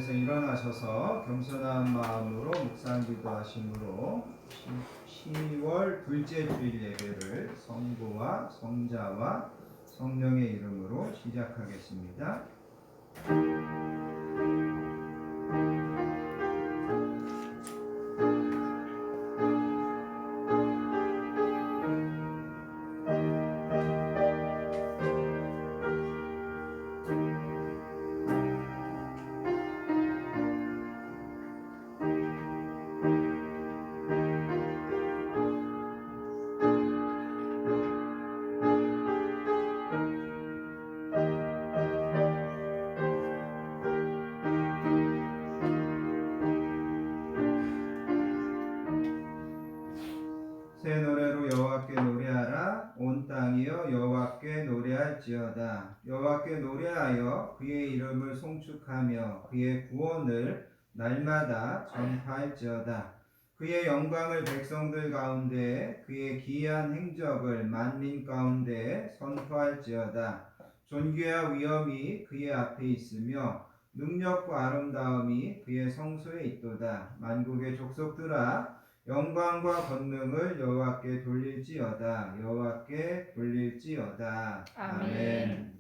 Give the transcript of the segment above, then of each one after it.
자리에서 일어나셔서 겸손한 마음으로 묵상 기도하심으로 10월 둘째 주일 예배를 성부와 성자와 성령의 이름으로 시작하겠습니다. 새 노래로 여호와께 노래하라. 온 땅이여 여호와께 노래할지어다. 여호와께 노래하여 그의 이름을 송축하며 그의 구원을 날마다 전파할지어다. 그의 영광을 백성들 가운데 그의 기이한 행적을 만민 가운데 선포할지어다. 존귀와 위엄이 그의 앞에 있으며 능력과 아름다움이 그의 성소에 있도다. 만국의 족속들아 영광과 권능을 여호와께 돌릴지어다. 여호와께 돌릴지어다. 아멘.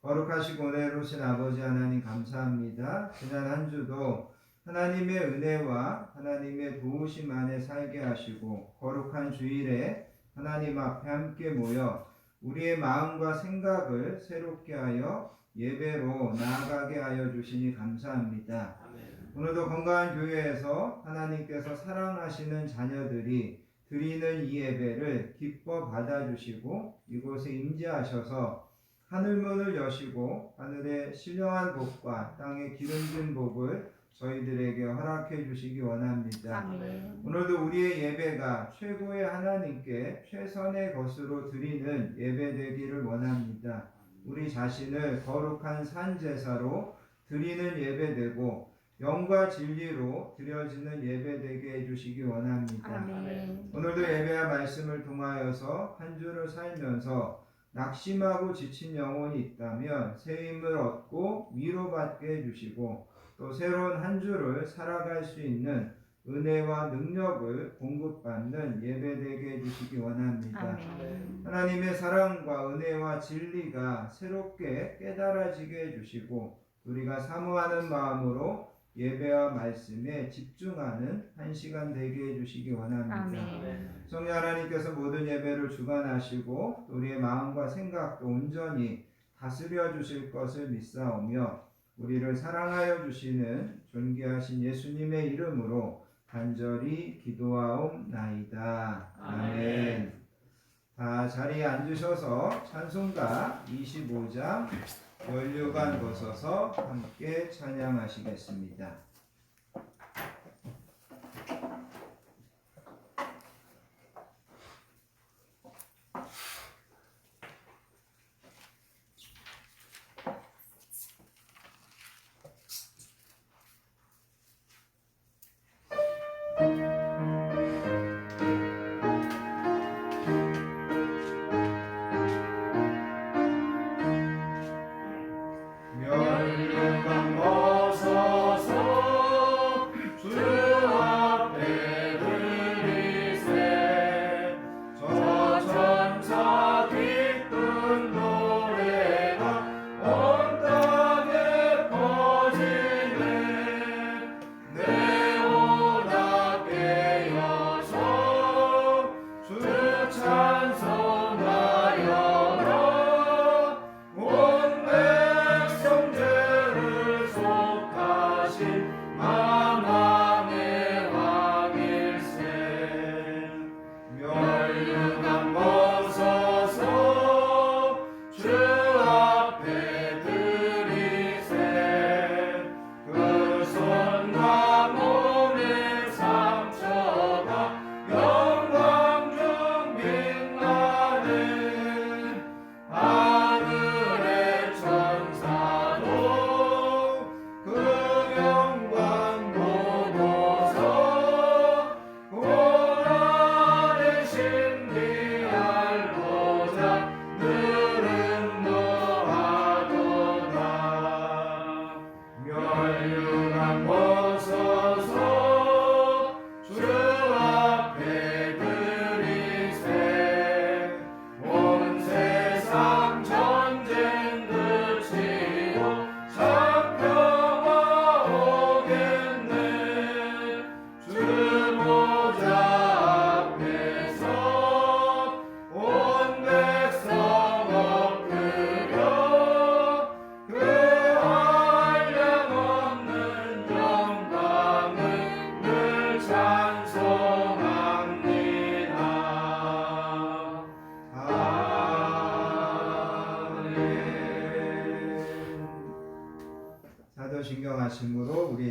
거룩하시고 은혜로우신 아버지 하나님 감사합니다. 지난 한 주도 하나님의 은혜와 하나님의 도우심 안에 살게 하시고 거룩한 주일에 하나님 앞에 함께 모여 우리의 마음과 생각을 새롭게 하여 예배로 나아가게 하여 주시니 감사합니다. 오늘도 건강한 교회에서 하나님께서 사랑하시는 자녀들이 드리는 이 예배를 기뻐 받아주시고 이곳에 임재하셔서 하늘문을 여시고 하늘의 신령한 복과 땅의 기름진 복을 저희들에게 허락해 주시기 원합니다. 아멘. 오늘도 우리의 예배가 최고의 하나님께 최선의 것으로 드리는 예배 되기를 원합니다. 우리 자신을 거룩한 산제사로 드리는 예배 되고 영과 진리로 드려지는 예배되게 해주시기 원합니다. 아멘. 오늘도 예배와 말씀을 통하여서 한 주를 살면서 낙심하고 지친 영혼이 있다면 새 힘을 얻고 위로받게 해주시고 또 새로운 한 주를 살아갈 수 있는 은혜와 능력을 공급받는 예배되게 해주시기 원합니다. 아멘. 하나님의 사랑과 은혜와 진리가 새롭게 깨달아지게 해주시고 우리가 사모하는 마음으로 예배와 말씀에 집중하는 한 시간 되게 해주시기 원합니다. 아멘. 성령 하나님께서 모든 예배를 주관하시고 우리의 마음과 생각도 온전히 다스려 주실 것을 믿사오며 우리를 사랑하여 주시는 존귀하신 예수님의 이름으로 간절히 기도하옵나이다. 아멘. 다 자리에 앉으셔서 찬송가 25장 연류관 벗어서 함께 찬양하시겠습니다.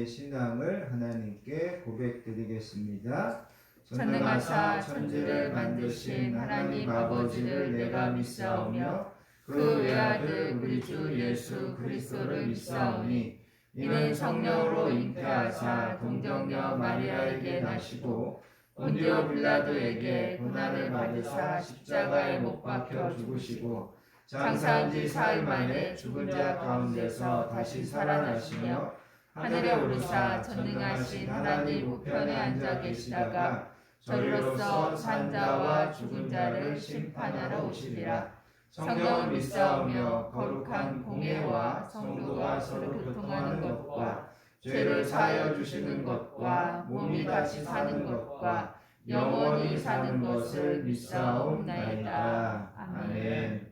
우리의 신앙을 하나님께 고백드리겠습니다. 전능하사 천지를 만드신 하나님 아버지를 내가 믿사오며 그 외아들 우리 주 예수 그리스도를 믿사오니 이는 성령으로 잉태하사 동정녀 마리아에게 나시고 본디오 빌라도에게 고난을 받으사 십자가에 못 박혀 죽으시고 장사한 지 사흘 만에 죽은 자 가운데서 다시 살아나시며 하늘에 오르사 전능하신 하나님 우편에 앉아 계시다가 저리로서 산 자와 죽은 자를 심판하러 오시리라. 성령을 믿사오며 거룩한 공예와 성도가 서로 교통하는 것과 죄를 사하여 주시는 것과 몸이 다시 사는 것과 영원히 사는 것을 믿사옵나이다. 아멘.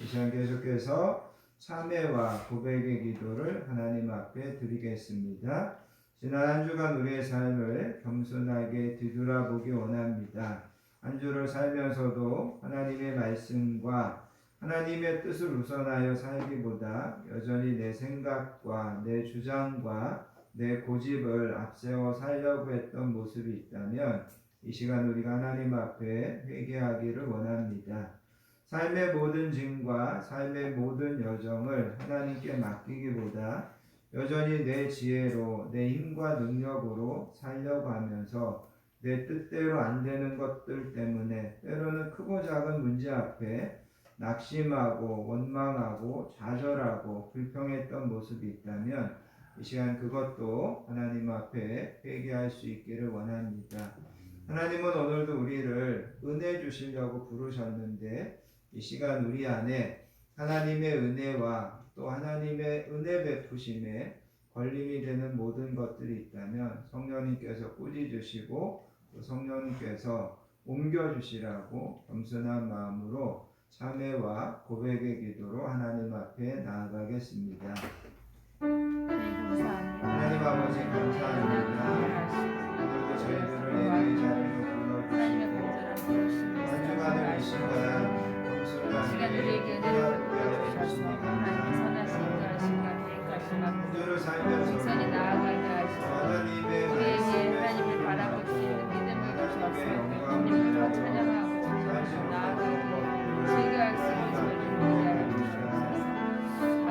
이 시간 계속해서 참회와 고백의 기도를 하나님 앞에 드리겠습니다. 지난 한 주간 우리의 삶을 겸손하게 뒤돌아보기 원합니다. 한 주를 살면서도 하나님의 말씀과 하나님의 뜻을 우선하여 살기보다 여전히 내 생각과 내 주장과 내 고집을 앞세워 살려고 했던 모습이 있다면 이 시간 우리가 하나님 앞에 회개하기를 원합니다. 삶의 모든 짐과 삶의 모든 여정을 하나님께 맡기기보다 여전히 내 지혜로 내 힘과 능력으로 살려고 하면서 내 뜻대로 안 되는 것들 때문에 때로는 크고 작은 문제 앞에 낙심하고 원망하고 좌절하고 불평했던 모습이 있다면 이 시간 그것도 하나님 앞에 회개할 수 있기를 원합니다. 하나님은 오늘도 우리를 은혜 주시려고 부르셨는데 이 시간 우리 안에 하나님의 은혜와 또 하나님의 은혜 베푸심에 걸림이 되는 모든 것들이 있다면 성령님께서 꾸짖으시고 또 성령님께서 옮겨주시라고 겸손한 마음으로 참회와 고백의 기도로 하나님 앞에 나아가겠습니다. 하나님 아버지 감사합니다. 오늘도 저희들을 예배의 자리로 불러주시고 한 주간을 이 시간 시간 우리에게 은혜를 베풀어 주셔서 하나님의 선하신 인자하심과 계획하심과 공선히 나아가게 하시고 우리에게 하나님을 바라볼 수 있는 믿음을 주셔서 하나님을 더 찬양하고 나아가고 즐거워할 수 있는 저희를 되게 하여 주시옵소서.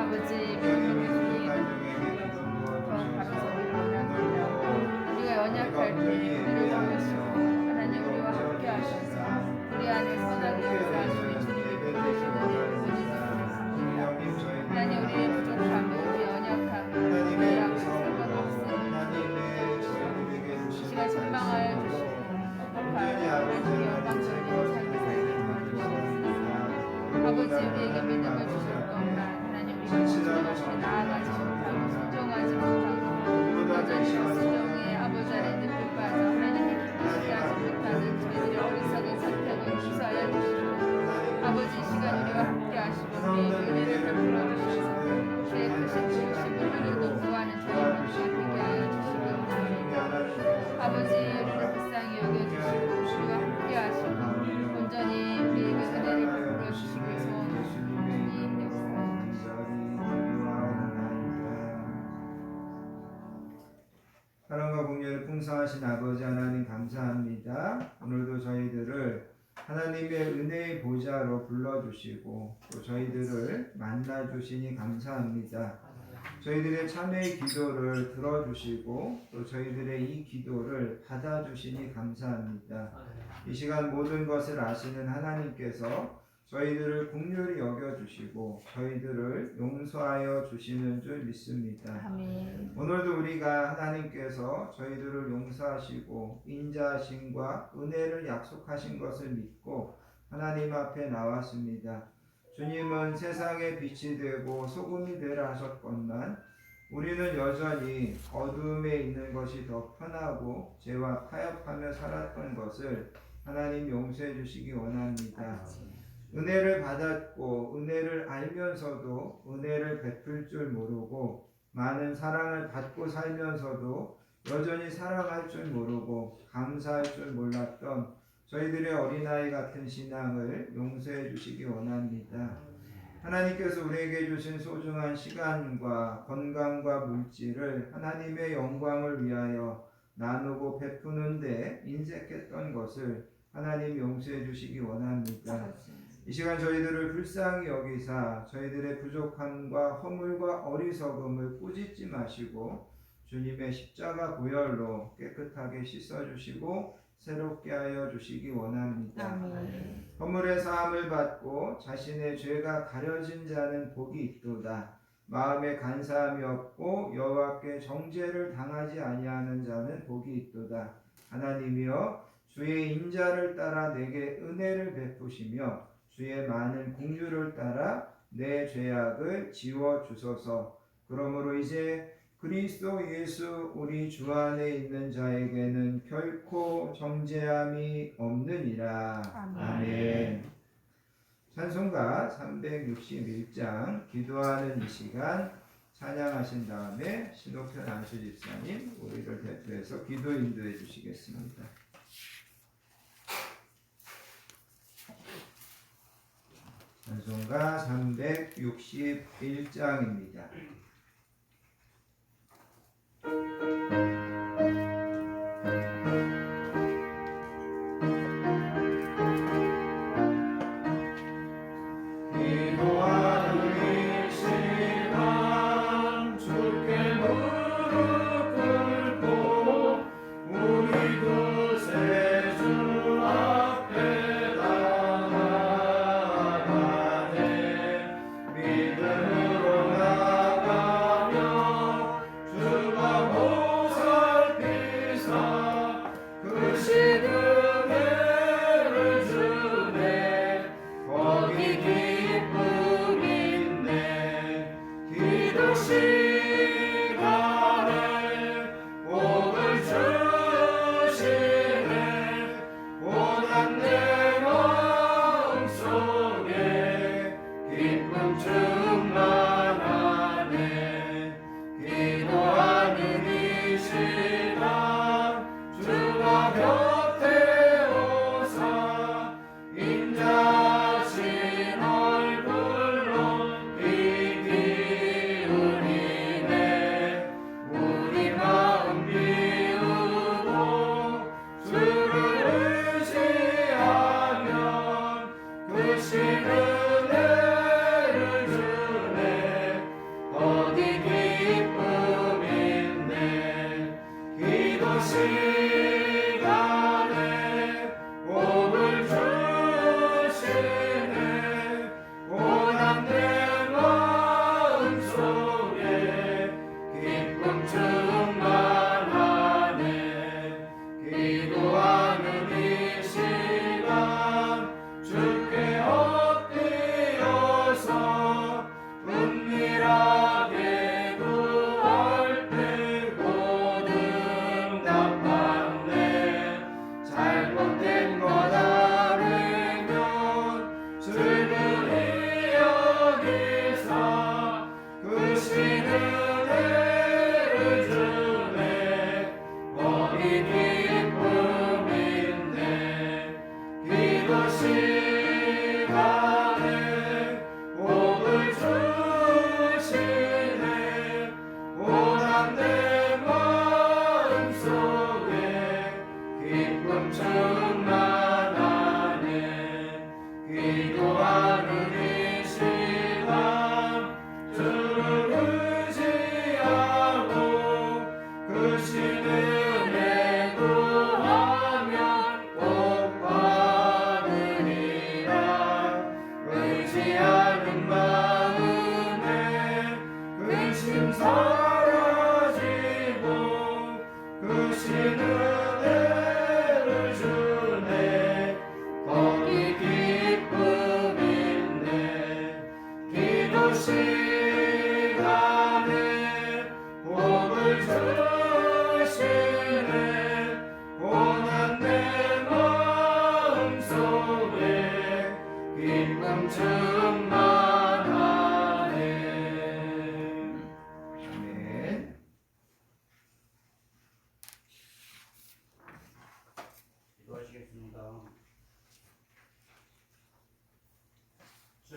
아버지 믿음의 주님 더 바라서기를 원합니다. 우리가 연약할 때 은혜를 주시고 하나님 우리와 함께 하셔서 우리 안에 선하게 역사하시는 주님의 부르시는 하나님 우리의 부족함을 우리의 연약함을 우리의 약속과 없음 이 시간 책망하여 주시고 하나님의 영광 돌리고 살게 도와주시옵소서. 아버지 우리에게 믿음을 주셨건만 하나님 우리가 온전하게 나아가지 못하고 순종하지 못하고 여전히 순종의 아버지 아래 늪에 빠져 하나님을 기쁘시게 하지 못하는 저희들의 어리석은 선택을 용서하여 주시고 아버지 이 시간 우리와 함께 하시고 우리에게 은혜를 베풀어 주셔서 주의 크신 부르심을 오늘도 구하는 저희 모두가 되게 하여 주시기 원합니다. 아버지 우리를 불쌍히 여겨주시고 우리와 함께 하시고 온전히 우리에게 은혜를 베풀어 주시길 소원합니다. 주님 역사해 주시옵소서. 사랑과 공의를 풍성하신 아버지 하나님 감사합니다. 오늘도 저희들을 하나님의 은혜의 보좌로 불러주시고 또 저희들을 만나주시니 감사합니다. 저희들의 참회의 기도를 들어주시고 또 저희들의 이 기도를 받아주시니 감사합니다. 이 시간 모든 것을 아시는 하나님께서 저희들을 긍휼히 여겨주시고 저희들을 용서하여 주시는 줄 믿습니다. 아멘. 오늘도 우리가 하나님께서 저희들을 용서하시고 인자하심과 은혜를 약속하신 것을 믿고 하나님 앞에 나왔습니다. 주님은 세상의 빛이 되고 소금이 되라 하셨건만 우리는 여전히 어두움에 있는 것이 더 편하고 죄와 타협하며 살았던 것을 하나님 용서해 주시기 원합니다. 은혜를 받았고 은혜를 알면서도 은혜를 베풀 줄 모르고 많은 사랑을 받고 살면서도 여전히 사랑할 줄 모르고 감사할 줄 몰랐던 저희들의 어린아이 같은 신앙을 용서해 주시기 원합니다. 하나님께서 우리에게 주신 소중한 시간과 건강과 물질을 하나님의 영광을 위하여 나누고 베푸는데 인색했던 것을 하나님 용서해 주시기 원합니다. 이 시간 저희들을 불쌍히 여기사 저희들의 부족함과 허물과 어리석음을 꾸짖지 마시고 주님의 십자가 보혈로 깨끗하게 씻어주시고 새롭게 하여 주시기 원합니다. 아멘. 허물의 사함을 받고 자신의 죄가 가려진 자는 복이 있도다. 마음에 간사함이 없고 여호와께 정죄를 당하지 아니하는 자는 복이 있도다. 하나님이여 주의 인자를 따라 내게 은혜를 베푸시며 주의 많은 긍휼을 따라 내 죄악을 지워 주소서. 그러므로 이제 그리스도 예수 우리 주 안에 있는 자에게는 결코 정죄함이 없느니라. 아멘. 찬송가 361장 기도하는 이 시간 찬양하신 다음에 신호편 안수 집사님 우리를 대표해서 기도 인도해 주시겠습니다. 찬송가 361장입니다.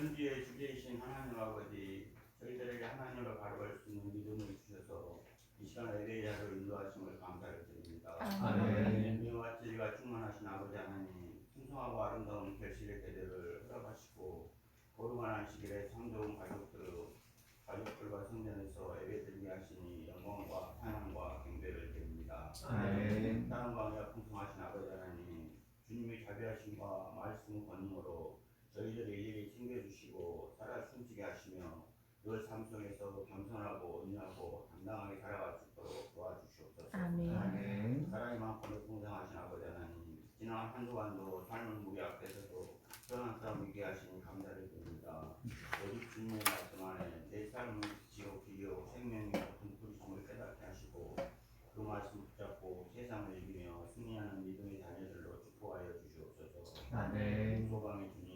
천지의 주제이신 하나님 아버지, 저희들에게 하나님을 바라볼 수 있는 믿음을 주셔서 이 시간 예배의 자리로 인도하심을 감사를 드립니다. 아멘. 은혜와 진리가 충만하신 아버지 하나님, 풍성하고 아름다운 결실의 계대를 허락하시고 거룩한 안식일에 참 좋은 가족들과 성전에서 예배드리게 하시니 영광과 찬양과 경배를 드립니다. 아멘. 사랑 가운데 풍성하신 아버지 하나님, 주님의 자비하심과 말씀 권능으로 저희들의 일일이 챙겨주시고 살아 숨지게 하시며 늘 삶 속에서 겸손하고 은하고 당당하게 살아갈 수 있도록 도와주시옵소서. 아멘. 사랑이 많고 풍성하신 아버지 하나님, 지난 한 주간도 삶을 무리 앞에서도 편한 싸움 이기게 하시니 감사를 드립니다. 오직 주님의 말씀 안에 내 삶은 지옥 길이요 생명이 같은 부르심을 깨닫게 하시고 그 말씀 붙잡고 세상을 이기며 승리하는 믿음의 자녀들로 축복하여 주시옵소서. 아멘. 소방의 주님,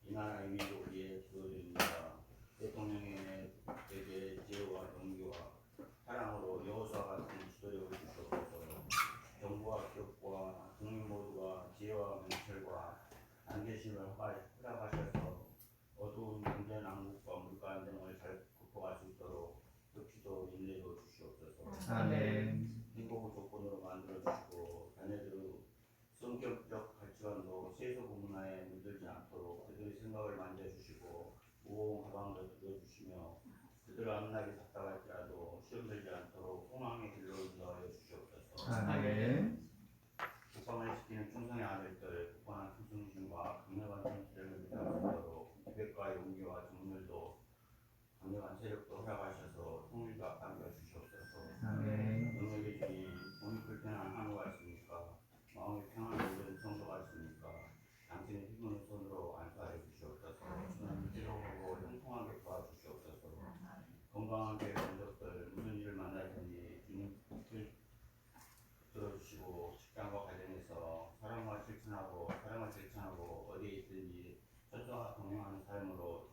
이 나라 이민족을 위해 기도드립니다. 대통령에게 지혜와 동기와 사랑으로 여호수아 같은 지도력을 주시옵소서. 정부와 기업과 국민 모두가 지혜와 명철과 단계심을 허락하셔서 어두운 경제 난국과 물가 등을 잘 극복할 수 있도록 덕지도 인내도 주시옵소서. 아멘. 행복을 조건으로 만들어 주시고 자녀들의 성격적 가치관도 세속 문화에 물들지 않도록 그들의 생각을 만져주시고 무거운 가방도 들어주시며 그들을 앞나게 답답할지라도 시험 들지 않도록 소망의 길로 인도하여 주시옵소서. 아멘. 국방을 지키는 충성의 아들들, 국방한 충성심과 강력한 정치를 유지할 수 있도록 기백과 용기와 정렬도 강력한 세력도 허락하셔서 통일도 앞당겨 주시옵소서. 아멘. 능력의 주님, 몸이 불편한 한우가 있습니까? 마음의 평안을 이루는 성도가 있습니까? 당신의 힘은 손으로 안수하여 주시옵소서. 주는 지도하고 형통하게 도와주시옵소서. 건강한 교회 원족들 무슨 일을 만나든지 주님 뜻을 들어주시고 직장과 가정에서 사랑을 실천하고 어디에 있든지 천사와 동행하는 삶으로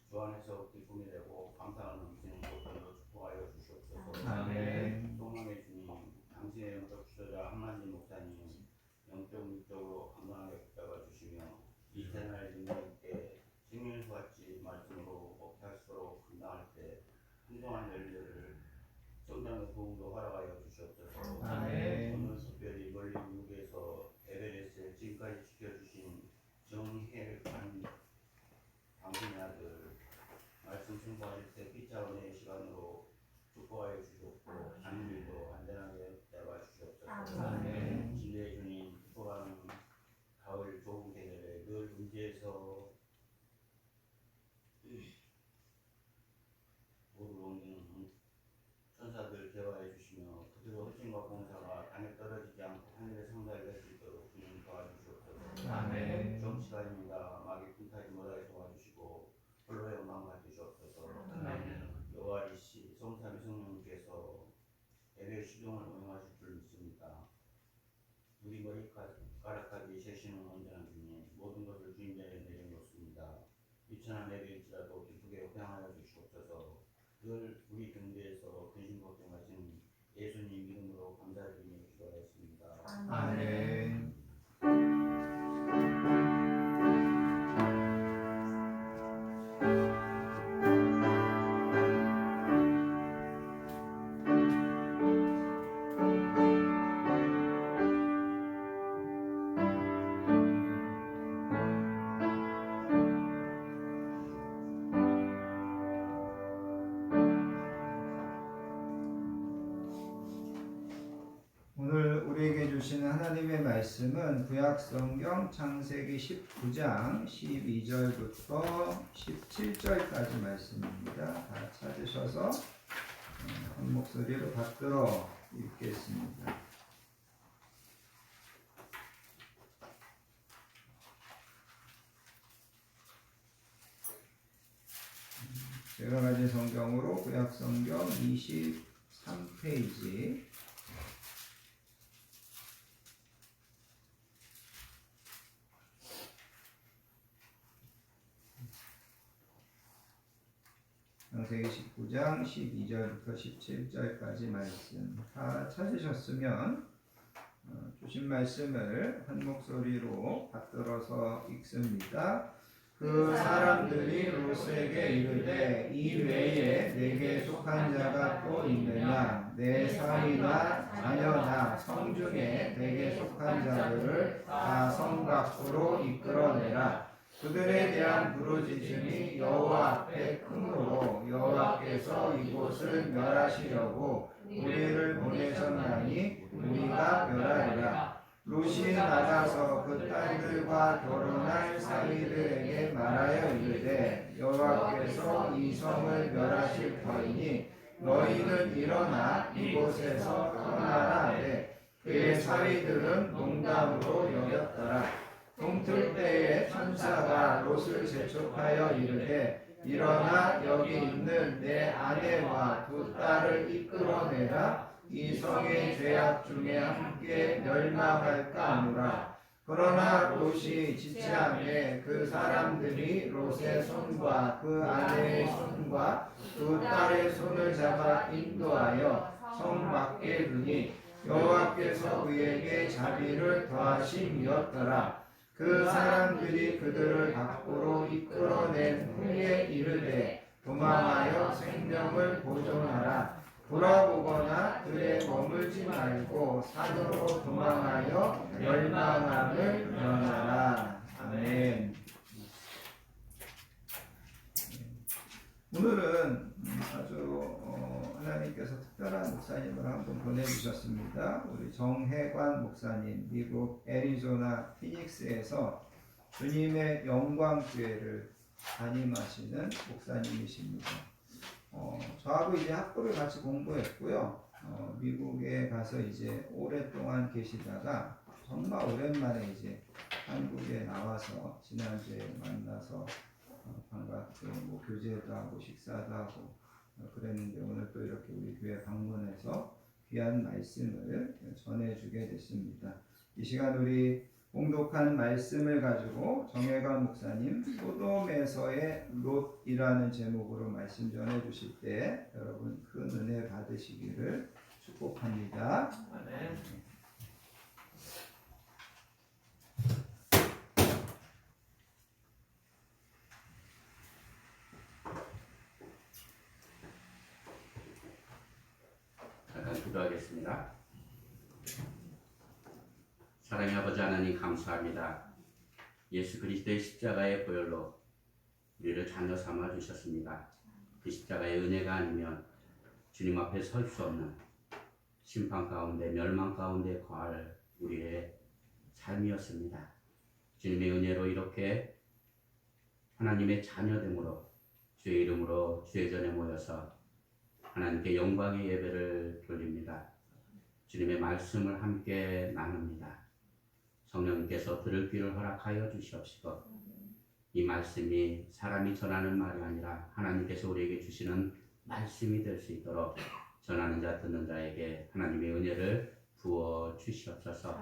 주안에서 기쁨이 되고 감사가 넘치는 곳들로 축복하여 주시옵소서. 아멘. 소망의 주님, 당신의 영적 지도자 한만지 목사님 영적 미적으로 건강하게 붙잡아 주시며 이 채널 인생께 생명수같이 말씀으로 먹혀할수록 감당할 때 풍성한 열매를 성장의 도움도 허락하여 주시옵소서. 아멘. 오늘 특별히 멀리 미국에서 에베레스트에 지금까지 지켜주신 정혜관 당신의 아들 말씀 승부하실 때 피차원의 시간으로 축복하여 주시옵고 하늘일도 안전하게 잡아 주시옵소서. 아멘. 진리의 주님, 축복하는 가을 좋은 계절에 늘 의지해서 모두를 옮기는 천사들 제어해 주시며 그들의 헌신과 봉사가 땅에 떨어지지 않고 하늘에 상달이 될 수 있도록 주님 도와주시옵소서. 아멘. 좀 시간입니다. 마귀 꿈타지 못하게 도와주시고 홀로의 영광 받으시옵소서. 여호와이시 성삼위 성령님께서 예배 시종을 운영하실 줄 믿습니다. 우리 머리카락까지 세시는 온전한 주님, 모든 것을 주님 자리에 내려놓습니다. 유천한 예배일지라도 기쁘게 회양하여 주시옵소서. 늘 우리 경배에서 근심 걱정하시는 예수님 이름으로 감사드리며 기도하였습니다. 아멘. 오늘 우리에게 주시는 하나님의 말씀은 구약성경 창세기 19장 12절부터 17절까지 말씀입니다. 다 찾으셔서 한 목소리로 받들어 읽겠습니다. 제가 가진 성경으로 구약성경 23페이지 창세기 19장 12절부터 17절까지 말씀 다 찾으셨으면 주신 말씀을 한 목소리로 받들어서 읽습니다. 그 사람들이 롯에게 이르되 이 외에 내게 속한 자가 또 있느냐 내 사위나 자녀나 성중에 내게 속한 자들을 다 성 밖으로 이끌어내라. 그들에 대한 부르짖음이 여호와 앞에 크므로 여호와께서 이곳을 멸하시려고 우리를 보내셨나니 우리가 멸하리라. 롯이 나가서 그 딸들과 결혼할 사위들에게 말하여 이르되 여호와께서 이 성을 멸하실 터이니 너희는 일어나 이곳에서 떠나라 하되 그의 사위들은 농담으로 여겼더라. 동틀 때에 천사가 롯을 재촉하여 이르되 일어나 여기 있는 내 아내와 두 딸을 이끌어내라. 이 성의 죄악 중에 함께 멸망할까 하노라. 그러나 롯이 지체함에 그 사람들이 롯의 손과 그 아내의 손과 두 딸의 손을 잡아 인도하여 성 밖에 두니 여호와께서 그에게 자비를 더하심이었더라. 그 사람들이 그들을 밖으로 이끌어낸 후에 이르되 도망하여 생명을 보존하라. 돌아보거나 들에 머물지 말고 산으로 도망하여 멸망함을 면하라. 아멘. 오늘은 아주 하나님께서 특별한 목사님을 한 분 보내주셨습니다. 우리 정혜관 목사님, 미국 애리조나 피닉스에서 주님의 영광교회를 담임하시는 목사님이십니다. 저하고 이제 학부를 같이 공부했고요. 미국에 가서 이제 오랫동안 계시다가 정말 오랜만에 이제 한국에 나와서 지난주에 만나서 반갑게 뭐 교제도 하고 식사도 하고 그랬는데 오늘 또 이렇게 우리 교회 방문해서 귀한 말씀을 전해주게 됐습니다. 이 시간 우리 봉독한 말씀을 가지고 정혜관 목사님 소돔에서의 롯이라는 제목으로 말씀 전해주실 때 여러분 큰 은혜 받으시기를 축복합니다. 아멘. 잠깐 기도하겠습니다. 사랑의 아버지 하나님 감사합니다. 예수 그리스도의 십자가의 보혈로 우리를 자녀 삼아 주셨습니다. 그 십자가의 은혜가 아니면 주님 앞에 설 수 없는 심판 가운데 멸망 가운데 거할 우리의 삶이었습니다. 주님의 은혜로 이렇게 하나님의 자녀됨으로 주의 이름으로 주의 전에 모여서 하나님께 영광의 예배를 돌립니다. 주님의 말씀을 함께 나눕니다. 성령님께서 들을 귀를 허락하여 주시옵시고 이 말씀이 사람이 전하는 말이 아니라 하나님께서 우리에게 주시는 말씀이 될 수 있도록 전하는 자 듣는 자에게 하나님의 은혜를 부어 주시옵소서.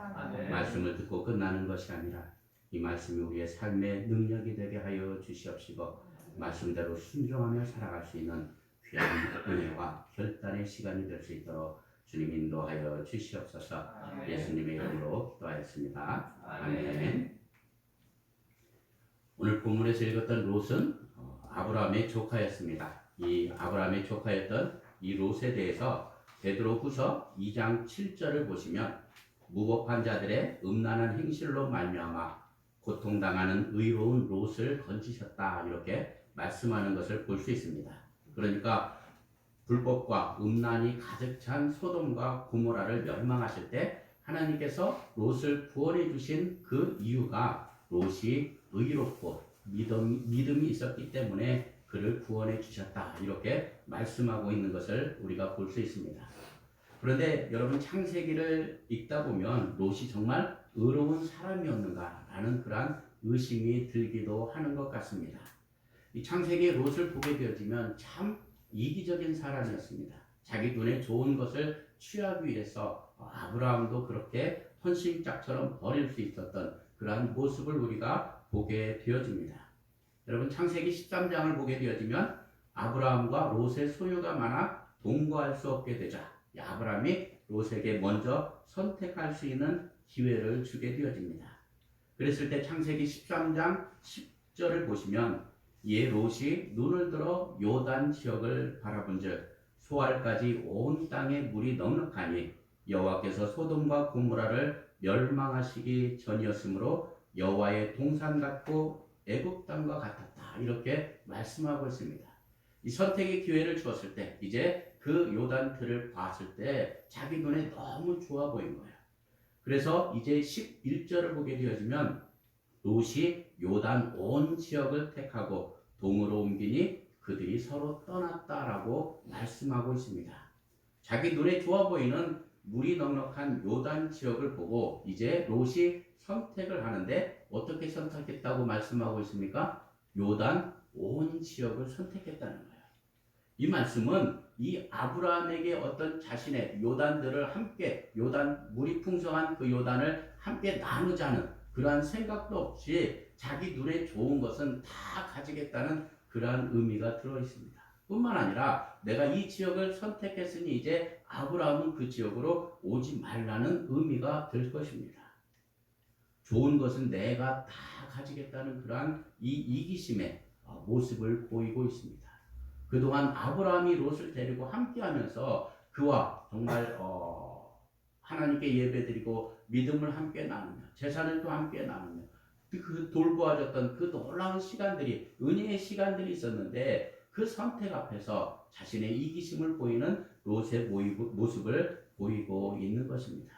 말씀을 듣고 끝나는 것이 아니라 이 말씀이 우리의 삶의 능력이 되게 하여 주시옵시고 말씀대로 순종하며 살아갈 수 있는 귀한 은혜와 결단의 시간이 될 수 있도록 주님 인도하여 주시옵소서. 예수님의 이름으로 기도하였습니다. 아멘. 오늘 본문에서 읽었던 롯은 아브라함의 조카였습니다. 이 아브라함의 조카였던 이 롯에 대해서 베드로후서 2장 7절을 보시면 무법한 자들의 음란한 행실로 말미암아 고통당하는 의로운 롯을 건지셨다 이렇게 말씀하는 것을 볼 수 있습니다. 그러니까 불법과 음란이 가득 찬 소돔과 고모라를 멸망하실 때 하나님께서 롯을 구원해 주신 그 이유가 롯이 의롭고 믿음이 있었기 때문에 그를 구원해 주셨다 이렇게 말씀하고 있는 것을 우리가 볼 수 있습니다. 그런데 여러분 창세기를 읽다 보면 롯이 정말 의로운 사람이었는가라는 그러한 의심이 들기도 하는 것 같습니다. 이 창세기의 롯을 보게 되어지면 참 이기적인 사람이었습니다. 자기 눈에 좋은 것을 취하기 위해서 아브라함도 그렇게 헌신짝처럼 버릴 수 있었던 그러한 모습을 우리가 보게 되어집니다. 여러분 창세기 13장을 보게 되어지면 아브라함과 롯의 소유가 많아 동거할 수 없게 되자 아브라함이 롯에게 먼저 선택할 수 있는 기회를 주게 되어집니다. 그랬을 때 창세기 13장 10절 10절을 보시면 이에 롯이 눈을 들어 요단 지역을 바라본즉 소알까지 온 땅에 물이 넉넉하니 여호와께서 소돔과 고모라를 멸망하시기 전이었으므로 여호와의 동산 같고 애굽 땅과 같았다. 이렇게 말씀하고 있습니다. 이 선택의 기회를 주었을 때 이제 그 요단틀을 봤을 때 자기 눈에 너무 좋아 보인 거예요. 그래서 이제 11절을 보게 되어지면 롯이 요단 온 지역을 택하고 동으로 옮기니 그들이 서로 떠났다라고 말씀하고 있습니다. 자기 눈에 좋아 보이는 물이 넉넉한 요단 지역을 보고 이제 롯이 선택을 하는데 어떻게 선택했다고 말씀하고 있습니까? 요단 온 지역을 선택했다는 거예요. 이 말씀은 이 아브라함에게 어떤 자신의 요단들을 함께 요단 물이 풍성한 그 요단을 함께 나누자는 그러한 생각도 없이 자기 눈에 좋은 것은 다 가지겠다는 그러한 의미가 들어 있습니다. 뿐만 아니라 내가 이 지역을 선택했으니 이제 아브라함은 그 지역으로 오지 말라는 의미가 될 것입니다. 좋은 것은 내가 다 가지겠다는 그러한 이 이기심의 모습을 보이고 있습니다. 그동안 아브라함이 롯을 데리고 함께하면서 그와 정말 하나님께 예배드리고 믿음을 함께 나누며 재산을 또 함께 나누며 그 돌보아줬던 그 놀라운 시간들이 은혜의 시간들이 있었는데 그 선택 앞에서 자신의 이기심을 보이는 롯의 모습을 보이고 있는 것입니다.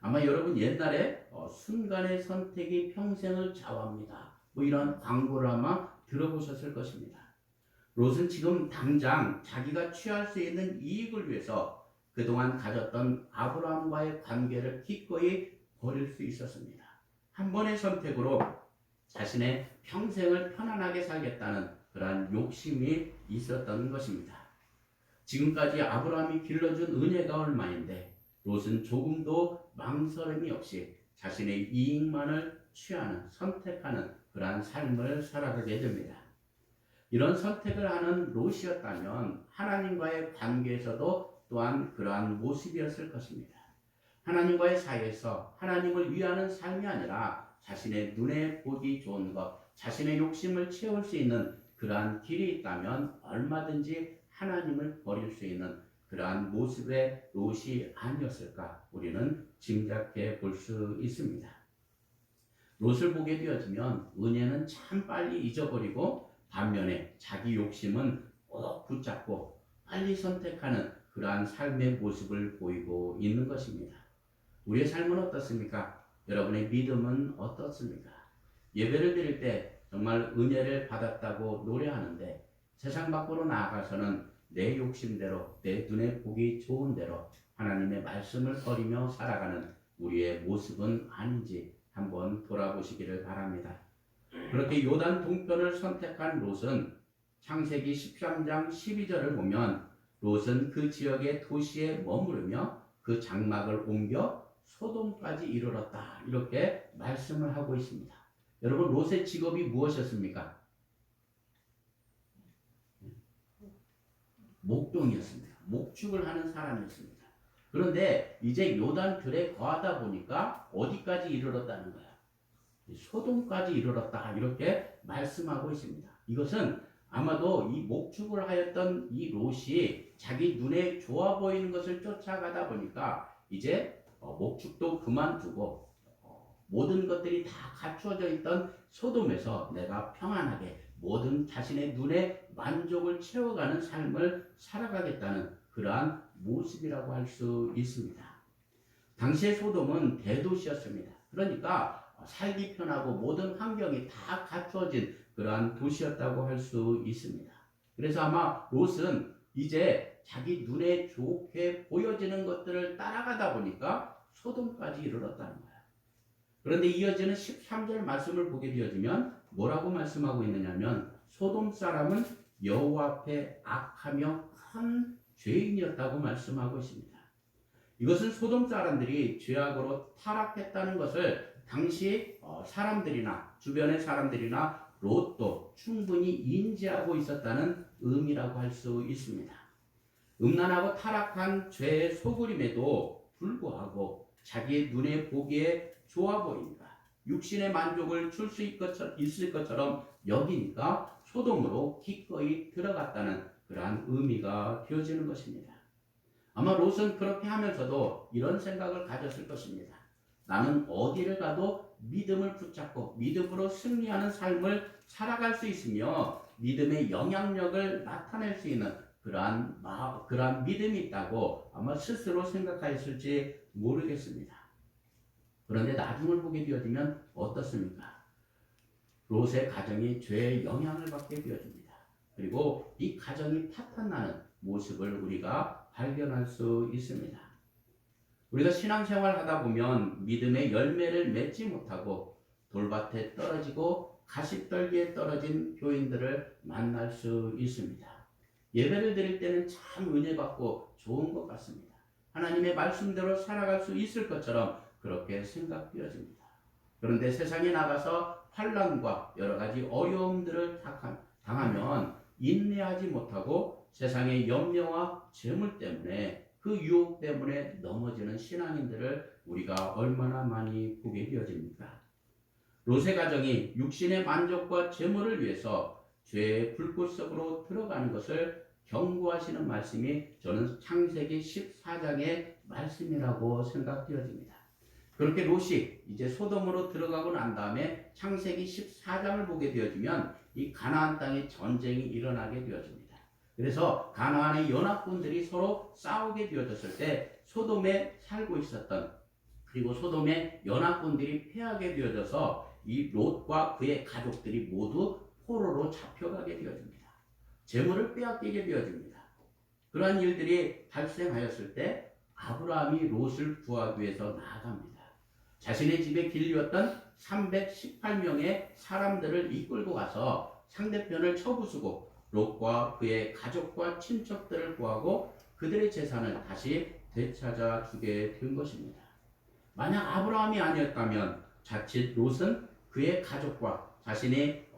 아마 여러분 옛날에 순간의 선택이 평생을 좌우합니다. 뭐 이런 광고를 아마 들어보셨을 것입니다. 롯은 지금 당장 자기가 취할 수 있는 이익을 위해서 그동안 가졌던 아브라함과의 관계를 기꺼이 버릴 수 있었습니다. 한 번의 선택으로 자신의 평생을 편안하게 살겠다는 그러한 욕심이 있었던 것입니다. 지금까지 아브라함이 길러준 은혜가 얼마인데 롯은 조금도 망설임이 없이 자신의 이익만을 취하는 선택하는 그러한 삶을 살아가게 됩니다. 이런 선택을 하는 롯이었다면 하나님과의 관계에서도 또한 그러한 모습이었을 것입니다. 하나님과의 사이에서 하나님을 위하는 삶이 아니라 자신의 눈에 보기 좋은 것, 자신의 욕심을 채울 수 있는 그러한 길이 있다면 얼마든지 하나님을 버릴 수 있는 그러한 모습의 롯이 아니었을까 우리는 짐작해 볼 수 있습니다. 롯을 보게 되어지면 은혜는 참 빨리 잊어버리고 반면에 자기 욕심은 꼭 붙잡고 빨리 선택하는 그러한 삶의 모습을 보이고 있는 것입니다. 우리의 삶은 어떻습니까? 여러분의 믿음은 어떻습니까? 예배를 드릴 때 정말 은혜를 받았다고 노래하는데 세상 밖으로 나아가서는 내 욕심대로 내 눈에 보기 좋은 대로 하나님의 말씀을 버리며 살아가는 우리의 모습은 아닌지 한번 돌아보시기를 바랍니다. 그렇게 요단 동편을 선택한 롯은 창세기 13장 12절을 보면 롯은 그 지역의 도시에 머무르며 그 장막을 옮겨 소돔까지 이르렀다. 이렇게 말씀을 하고 있습니다. 여러분 롯의 직업이 무엇이었습니까? 목동이었습니다. 목축을 하는 사람이었습니다. 그런데 이제 요단들에 거하다 보니까 어디까지 이르렀다는 거야? 소돔까지 이르렀다. 이렇게 말씀하고 있습니다. 이것은 아마도 이 목축을 하였던 이 롯이 자기 눈에 좋아 보이는 것을 쫓아가다 보니까 이제 목축도 그만두고 모든 것들이 다 갖추어져 있던 소돔에서 내가 평안하게 모든 자신의 눈에 만족을 채워가는 삶을 살아가겠다는 그러한 모습이라고 할 수 있습니다. 당시의 소돔은 대도시였습니다. 그러니까 살기 편하고 모든 환경이 다 갖추어진 그러한 도시였다고 할 수 있습니다. 그래서 아마 롯은 이제 자기 눈에 좋게 보여지는 것들을 따라가다 보니까 소돔까지 이르렀다는 거예요. 그런데 이어지는 13절 말씀을 보게 되어지면 뭐라고 말씀하고 있느냐면 소돔 사람은 여호와 앞에 악하며 큰 죄인이었다고 말씀하고 있습니다. 이것은 소돔 사람들이 죄악으로 타락했다는 것을 당시 사람들이나 주변의 사람들이나 롯도 충분히 인지하고 있었다는 의미라고 할 수 있습니다. 음란하고 타락한 죄의 소굴임에도 불구하고 자기의 눈에 보기에 좋아 보이니까 육신의 만족을 줄 수 있을 것처럼 여기니까 소돔으로 기꺼이 들어갔다는 그러한 의미가 되어지는 것입니다. 아마 롯은 그렇게 하면서도 이런 생각을 가졌을 것입니다. 나는 어디를 가도 믿음을 붙잡고 믿음으로 승리하는 삶을 살아갈 수 있으며 믿음의 영향력을 나타낼 수 있는 그러한 믿음이 있다고 아마 스스로 생각하였을지 모르겠습니다. 그런데 나중을 보게 되어지면 어떻습니까? 롯의 가정이 죄의 영향을 받게 되어집니다. 그리고 이 가정이 파탄나는 모습을 우리가 발견할 수 있습니다. 우리가 신앙생활 하다 보면 믿음의 열매를 맺지 못하고 돌밭에 떨어지고 가시떨기에 떨어진 교인들을 만날 수 있습니다. 예배를 드릴 때는 참 은혜 받고 좋은 것 같습니다. 하나님의 말씀대로 살아갈 수 있을 것처럼 그렇게 생각되어집니다. 그런데 세상에 나가서 환난과 여러 가지 어려움들을 당하면 인내하지 못하고 세상의 염려와 재물 때문에 그 유혹 때문에 넘어지는 신앙인들을 우리가 얼마나 많이 보게 되어집니까? 롯의 가정이 육신의 만족과 재물을 위해서 죄의 불꽃 속으로 들어가는 것을 경고하시는 말씀이 저는 창세기 14장의 말씀이라고 생각되어집니다. 그렇게 롯이 이제 소돔으로 들어가고 난 다음에 창세기 14장을 보게 되어지면 이 가나안 땅에 전쟁이 일어나게 되어집니다. 그래서 가나안의 연합군들이 서로 싸우게 되어졌을 때 소돔에 살고 있었던 그리고 소돔의 연합군들이 패하게 되어져서 이 롯과 그의 가족들이 모두 포로로 잡혀가게 되어집니다. 재물을 빼앗기게 되어집니다. 그러한 일들이 발생하였을 때 아브라함이 롯을 구하기 위해서 나아갑니다. 자신의 집에 길리었던 318명의 사람들을 이끌고 가서 상대편을 쳐부수고 롯과 그의 가족과 친척들을 구하고 그들의 재산을 다시 되찾아 주게 된 것입니다. 만약 아브라함이 아니었다면 자칫 롯은 그의 가족과 자신의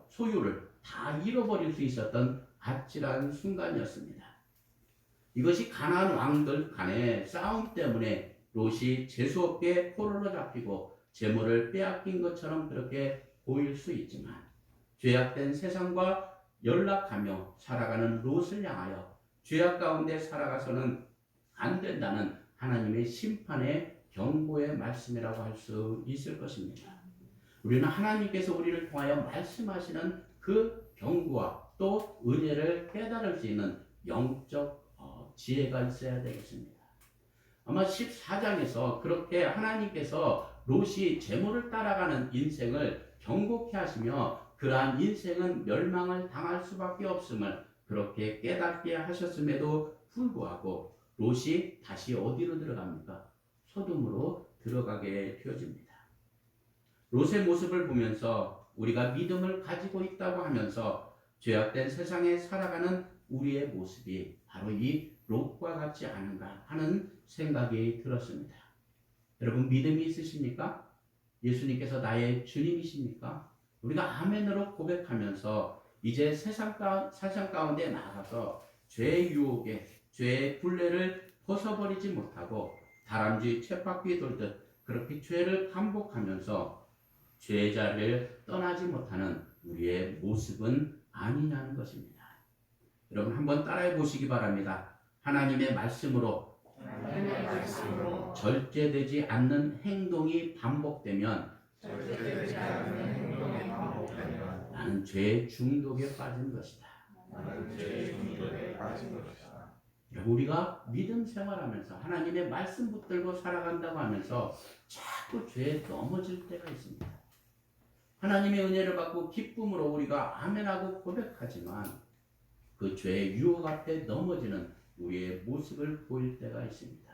소유를 다 잃어버릴 수 있었던 아찔한 순간이었습니다. 이것이 가나안 왕들 간의 싸움 때문에 롯이 재수없게 포로로 잡히고 재물을 빼앗긴 것처럼 그렇게 보일 수 있지만 죄악된 세상과 연락하며 살아가는 롯을 향하여 죄악 가운데 살아가서는 안 된다는 하나님의 심판의 경고의 말씀이라고 할 수 있을 것입니다. 우리는 하나님께서 우리를 통하여 말씀하시는 그 경고와 또 은혜를 깨달을 수 있는 영적 지혜가 있어야 되겠습니다. 아마 14장에서 그렇게 하나님께서 롯이 재물을 따라가는 인생을 경고케 하시며 그러한 인생은 멸망을 당할 수밖에 없음을 그렇게 깨닫게 하셨음에도 불구하고 롯이 다시 어디로 들어갑니까? 소돔으로 들어가게 되어집니다. 롯의 모습을 보면서 우리가 믿음을 가지고 있다고 하면서 죄악된 세상에 살아가는 우리의 모습이 바로 이 롯과 같지 않은가 하는 생각이 들었습니다. 여러분 믿음이 있으십니까? 예수님께서 나의 주님이십니까? 우리가 아멘으로 고백하면서 이제 세상 가운데 나가서 죄의 유혹에 죄의 굴레를 벗어버리지 못하고 다람쥐 쳇바퀴 돌듯 그렇게 죄를 반복하면서 죄의 자리를 떠나지 못하는 우리의 모습은 아니냐는 것입니다. 여러분 한번 따라해 보시기 바랍니다. 하나님의 말씀으로 절제되지 않는 행동이 반복되면 나는 죄의 중독에 빠진 것이다. 여러분 우리가 믿음 생활하면서 하나님의 말씀 붙들고 살아간다고 하면서 자꾸 죄에 넘어질 때가 있습니다. 하나님의 은혜를 받고 기쁨으로 우리가 아멘하고 고백하지만 그 죄의 유혹 앞에 넘어지는 우리의 모습을 보일 때가 있습니다.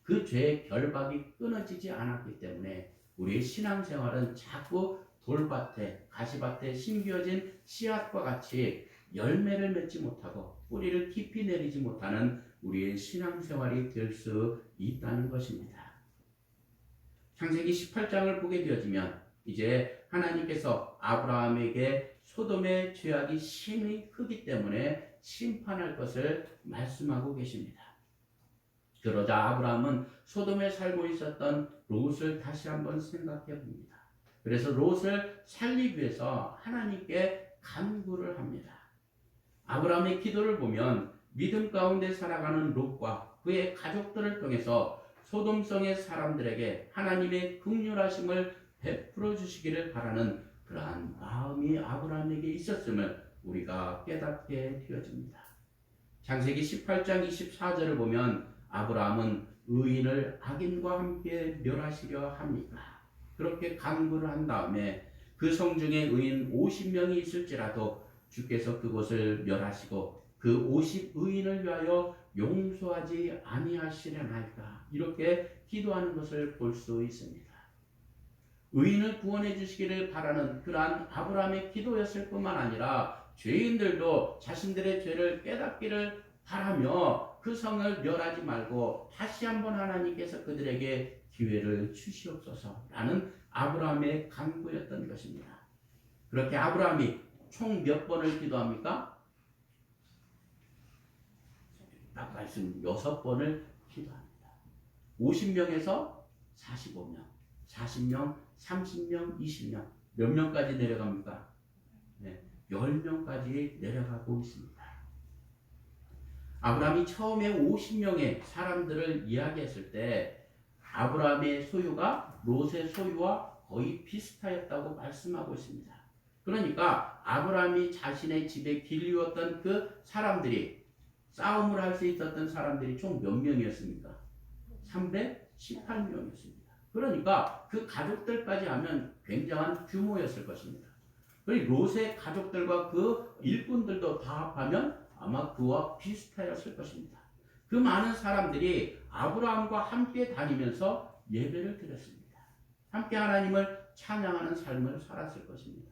그 죄의 결박이 끊어지지 않았기 때문에 우리의 신앙생활은 자꾸 돌밭에 가시밭에 심겨진 씨앗과 같이 열매를 맺지 못하고 뿌리를 깊이 내리지 못하는 우리의 신앙생활이 될 수 있다는 것입니다. 창세기 18장을 보게 되어지면 이제 하나님께서 아브라함에게 소돔의 죄악이 심히 크기 때문에 심판할 것을 말씀하고 계십니다. 그러자 아브라함은 소돔에 살고 있었던 롯을 다시 한번 생각해 봅니다. 그래서 롯을 살리기 위해서 하나님께 간구를 합니다. 아브라함의 기도를 보면 믿음 가운데 살아가는 롯과 그의 가족들을 통해서 소돔성의 사람들에게 하나님의 긍휼하심을 베풀어 주시기를 바라는 그러한 마음이 아브라함에게 있었음을 우리가 깨닫게 되어집니다. 창세기 18장 24절을 보면 아브라함은 의인을 악인과 함께 멸하시려 합니까? 그렇게 간구를 한 다음에 그 성중에 의인 50명이 있을지라도 주께서 그곳을 멸하시고 그 50의인을 위하여 용서하지 아니하시려나이까, 이렇게 기도하는 것을 볼 수 있습니다. 의인을 구원해 주시기를 바라는 그러한 아브라함의 기도였을 뿐만 아니라 죄인들도 자신들의 죄를 깨닫기를 바라며 그 성을 멸하지 말고 다시 한번 하나님께서 그들에게 기회를 주시옵소서라는 아브라함의 간구였던 것입니다. 그렇게 아브라함이 총 몇 번을 기도합니까? 딱 말씀 6번을 기도합니다. 50명에서 45명, 40명, 30명, 20명, 몇 명까지 내려갑니까? 네, 10명까지 내려가고 있습니다. 아브라함이 처음에 50명의 사람들을 이야기했을 때 아브라함의 소유가 롯의 소유와 거의 비슷하였다고 말씀하고 있습니다. 그러니까 아브라함이 자신의 집에 길리웠던 그 사람들이, 싸움을 할 수 있었던 사람들이 총 몇 명이었습니까? 318명이었습니다. 그러니까 그 가족들까지 하면 굉장한 규모였을 것입니다. 그리고 롯의 가족들과 그 일꾼들도 다 합하면 아마 그와 비슷하였을 것입니다. 그 많은 사람들이 아브라함과 함께 다니면서 예배를 드렸습니다. 함께 하나님을 찬양하는 삶을 살았을 것입니다.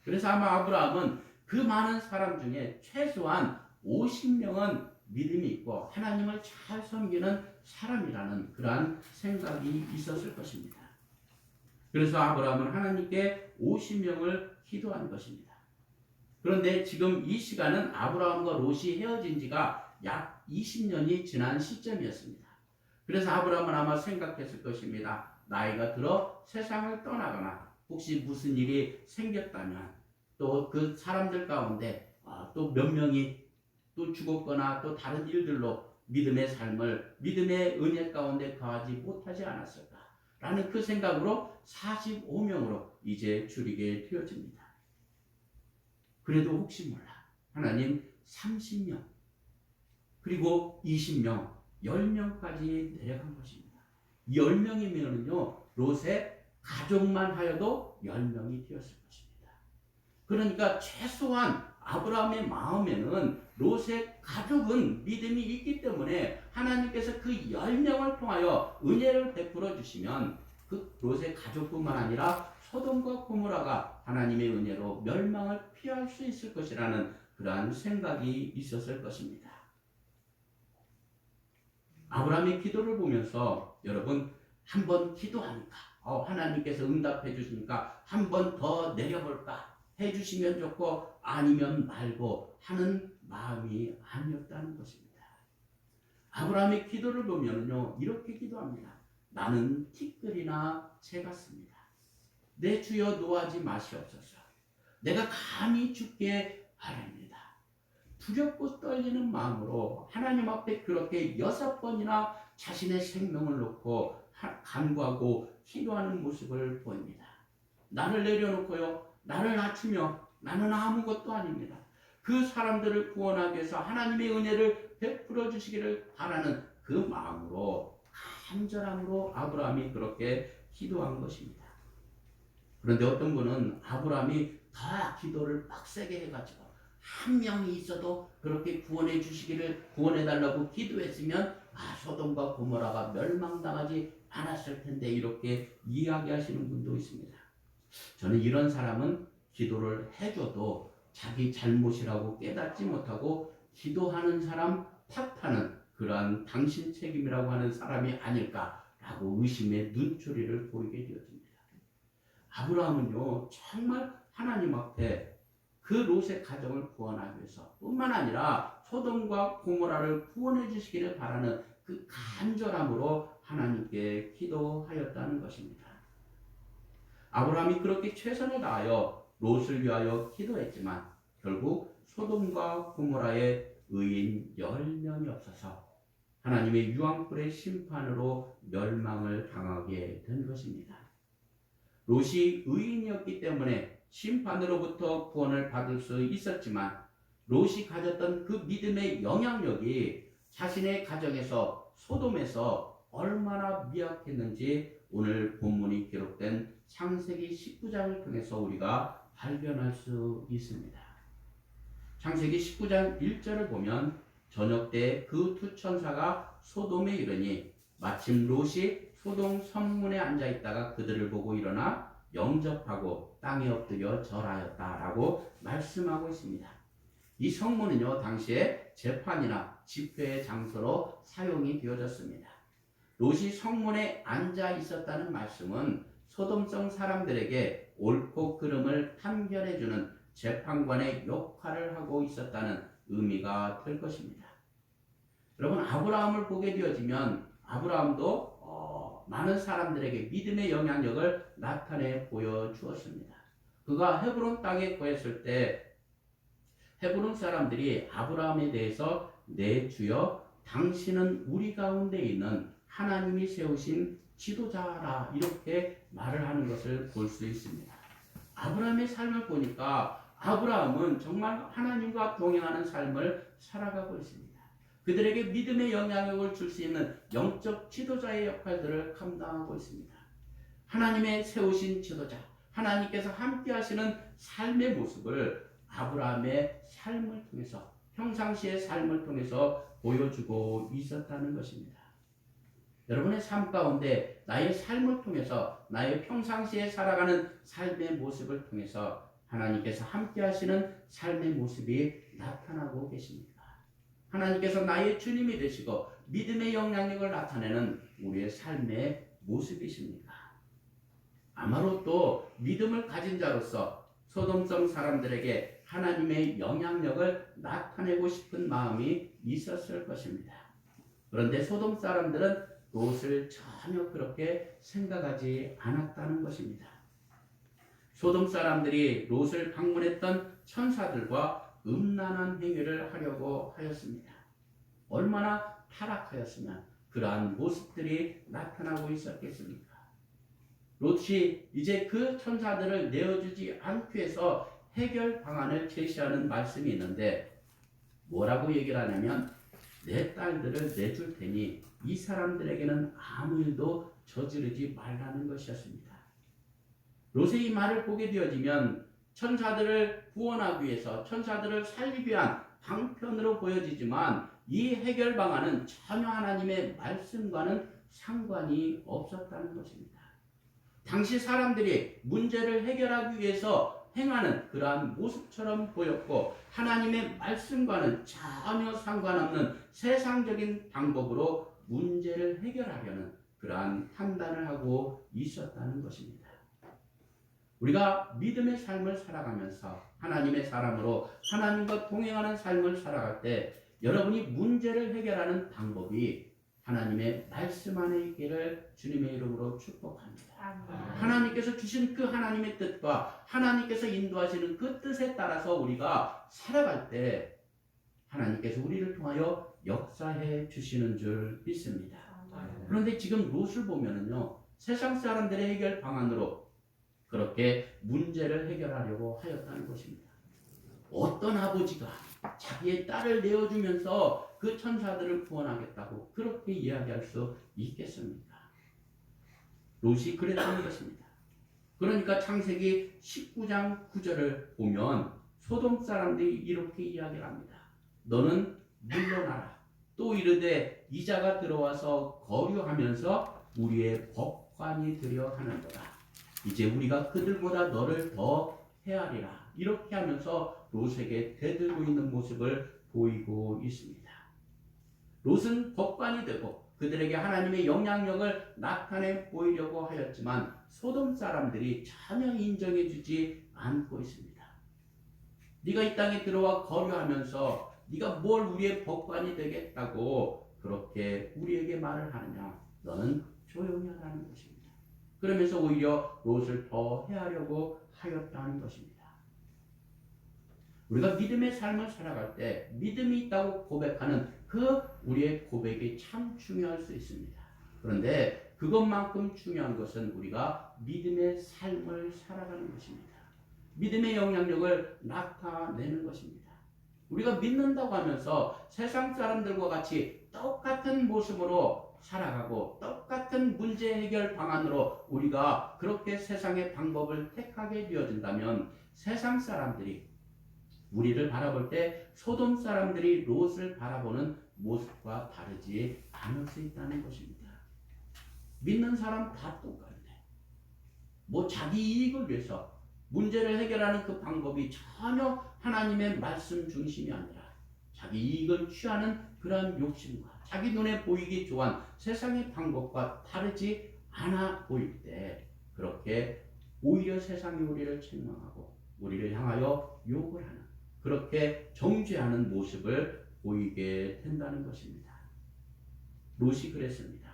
그래서 아마 아브라함은 그 많은 사람 중에 최소한 50명은 믿음이 있고 하나님을 잘 섬기는 사람이라는 그러한 생각이 있었을 것입니다. 그래서 아브라함은 하나님께 50명을 기도한 것입니다. 그런데 지금 이 시간은 아브라함과 롯이 헤어진 지가 약 20년이 지난 시점이었습니다. 그래서 아브라함은 아마 생각했을 것입니다. 나이가 들어 세상을 떠나거나 혹시 무슨 일이 생겼다면 또 그 사람들 가운데 또 몇 명이 또 죽었거나 또 다른 일들로 믿음의 삶을, 믿음의 은혜 가운데 거하지 못하지 않았을까라는 그 생각으로 45명으로 이제 줄이게 되어집니다. 그래도 혹시 몰라 하나님 30명 그리고 20명 10명까지 내려간 것입니다. 10명이면요 롯의 가족만 하여도 10명이 되었을 것입니다. 그러니까 최소한 아브라함의 마음에는 롯의 가족은 믿음이 있기 때문에 하나님께서 그 10명을 통하여 은혜를 베풀어 주시면 그 롯의 가족뿐만 아니라 소돔과 고모라가 하나님의 은혜로 멸망을 피할 수 있을 것이라는 그러한 생각이 있었을 것입니다. 아브라함의 기도를 보면서 여러분 한번 기도하니까 하나님께서 응답해 주시니까 한 번 더 내려볼까 해주시면 좋고 아니면 말고 하는 마음이 아니었다는 것입니다. 아브라함의 기도를 보면요 이렇게 기도합니다. 나는 티끌이나 새 같습니다. 내 주여 노하지 마시옵소서. 내가 감히 죽게 하렵니다. 두렵고 떨리는 마음으로 하나님 앞에 그렇게 6번이나 자신의 생명을 놓고 간구하고 기도하는 모습을 보입니다. 나를 내려놓고요, 나를 낮추며 나는 아무것도 아닙니다. 그 사람들을 구원하기 위해서 하나님의 은혜를 베풀어 주시기를 바라는 그 마음으로 간절함으로 아브라함이 그렇게 기도한 것입니다. 그런데 어떤 분은 아브라함이 더 기도를 빡세게 해가지고 한 명이 있어도 그렇게 구원해 주시기를 구원해 달라고 기도했으면 소돔과 고모라가 멸망당하지 않았을 텐데 이렇게 이야기하시는 분도 있습니다. 저는 이런 사람은 기도를 해줘도 자기 잘못이라고 깨닫지 못하고 기도하는 사람 탓하는 그러한 당신 책임이라고 하는 사람이 아닐까라고 의심의 눈초리를 보이게 되어집니다. 아브라함은요 정말 하나님 앞에 그 롯의 가정을 구원하기 위해서 뿐만 아니라 소돔과 고모라를 구원해 주시기를 바라는 그 간절함으로 하나님께 기도하였다는 것입니다. 아브라함이 그렇게 최선을 다하여 롯을 위하여 기도했지만 결국 소돔과 고모라의 의인 10명이 없어서 하나님의 유황불의 심판으로 멸망을 당하게 된 것입니다. 롯이 의인이었기 때문에 심판으로부터 구원을 받을 수 있었지만 롯이 가졌던 그 믿음의 영향력이 자신의 가정에서 소돔에서 얼마나 미약했는지 오늘 본문이 기록된 창세기 19장을 통해서 우리가 발견할 수 있습니다. 창세기 19장 1절을 보면 저녁 때 그 두 천사가 소돔에 이르니 마침 롯이 소돔 성문에 앉아 있다가 그들을 보고 일어나 영접하고 땅에 엎드려 절하였다라고 말씀하고 있습니다. 이 성문은요 당시에 재판이나 집회의 장소로 사용이 되어졌습니다. 롯이 성문에 앉아 있었다는 말씀은 소돔성 사람들에게 옳고 그름을 판결해주는 재판관의 역할을 하고 있었다는 의미가 될 것입니다. 여러분 아브라함을 보게 되어지면 아브라함도 많은 사람들에게 믿음의 영향력을 나타내 보여주었습니다. 그가 헤브론 땅에 거했을 때 헤브론 사람들이 아브라함에 대해서 내 주여 당신은 우리 가운데 있는 하나님이 세우신 지도자라 이렇게 말을 하는 것을 볼 수 있습니다. 아브라함의 삶을 보니까 아브라함은 정말 하나님과 동행하는 삶을 살아가고 있습니다. 그들에게 믿음의 영향력을 줄 수 있는 영적 지도자의 역할들을 감당하고 있습니다. 하나님의 세우신 지도자, 하나님께서 함께 하시는 삶의 모습을 아브라함의 삶을 통해서 평상시의 삶을 통해서 보여주고 있었다는 것입니다. 여러분의 삶 가운데 나의 삶을 통해서 나의 평상시에 살아가는 삶의 모습을 통해서 하나님께서 함께 하시는 삶의 모습이 나타나고 계십니까? 하나님께서 나의 주님이 되시고 믿음의 영향력을 나타내는 우리의 삶의 모습이십니까? 아마도 또 믿음을 가진 자로서 소돔성 사람들에게 하나님의 영향력을 나타내고 싶은 마음이 있었을 것입니다. 그런데 소돔 사람들은 롯을 전혀 그렇게 생각하지 않았다는 것입니다. 소돔 사람들이 롯을 방문했던 천사들과 음란한 행위를 하려고 하였습니다. 얼마나 타락하였으면 그러한 모습들이 나타나고 있었겠습니까? 롯이 이제 그 천사들을 내어주지 않기 위해서 해결 방안을 제시하는 말씀이 있는데 뭐라고 얘기를 하냐면 내 딸들을 내줄 테니 이 사람들에게는 아무 일도 저지르지 말라는 것이었습니다. 롯의 이 말을 보게 되어지면 천사들을 구원하기 위해서 천사들을 살리기 위한 방편으로 보여지지만 이 해결 방안은 전혀 하나님의 말씀과는 상관이 없었다는 것입니다. 당시 사람들이 문제를 해결하기 위해서 행하는 그러한 모습처럼 보였고 하나님의 말씀과는 전혀 상관없는 세상적인 방법으로 문제를 해결하려는 그러한 판단을 하고 있었다는 것입니다. 우리가 믿음의 삶을 살아가면서 하나님의 사람으로 하나님과 동행하는 삶을 살아갈 때 여러분이 문제를 해결하는 방법이 하나님의 말씀 안에 있기를 주님의 이름으로 축복합니다. 하나님께서 주신 그 하나님의 뜻과 하나님께서 인도하시는 그 뜻에 따라서 우리가 살아갈 때 하나님께서 우리를 통하여 역사해 주시는 줄 믿습니다. 그런데 지금 롯을 보면은요 세상 사람들의 해결 방안으로 그렇게 문제를 해결하려고 하였다는 것입니다. 어떤 아버지가 자기의 딸을 내어주면서 그 천사들을 구원하겠다고 그렇게 이야기할 수 있겠습니까? 롯이 그랬다는 것입니다. 그러니까 창세기 19장 9절을 보면 소돔 사람들이 이렇게 이야기를 합니다. 너는 물러나라. 또 이르되 이자가 들어와서 거류하면서 우리의 법관이 되려 하는도다. 이제 우리가 그들보다 너를 더 헤아리라. 이렇게 하면서 롯에게 대들고 있는 모습을 보이고 있습니다. 롯은 법관이 되고 그들에게 하나님의 영향력을 나타내 보이려고 하였지만 소돔 사람들이 전혀 인정해주지 않고 있습니다. 네가 이 땅에 들어와 거류하면서 네가 뭘 우리의 법관이 되겠다고 그렇게 우리에게 말을 하느냐? 너는 조용히 하라는 것입니다. 그러면서 오히려 롯을 더 해하려고 하였다는 것입니다. 우리가 믿음의 삶을 살아갈 때 믿음이 있다고 고백하는 그 우리의 고백이 참 중요할 수 있습니다. 그런데 그것만큼 중요한 것은 우리가 믿음의 삶을 살아가는 것입니다. 믿음의 영향력을 나타내는 것입니다. 우리가 믿는다고 하면서 세상 사람들과 같이 똑같은 모습으로 살아가고 똑같은 문제 해결 방안으로 우리가 그렇게 세상의 방법을 택하게 되어진다면 세상 사람들이 우리를 바라볼 때 소돔 사람들이 롯을 바라보는 모습과 다르지 않을 수 있다는 것입니다. 믿는 사람 다 똑같네. 뭐 자기 이익을 위해서 문제를 해결하는 그 방법이 전혀 하나님의 말씀 중심이 아니라 자기 이익을 취하는 그러한 욕심과 자기 눈에 보이기 좋아한 세상의 방법과 다르지 않아 보일 때 그렇게 오히려 세상이 우리를 책망하고 우리를 향하여 욕을 하는 그렇게 정죄하는 모습을 보이게 된다는 것입니다. 롯이 그랬습니다.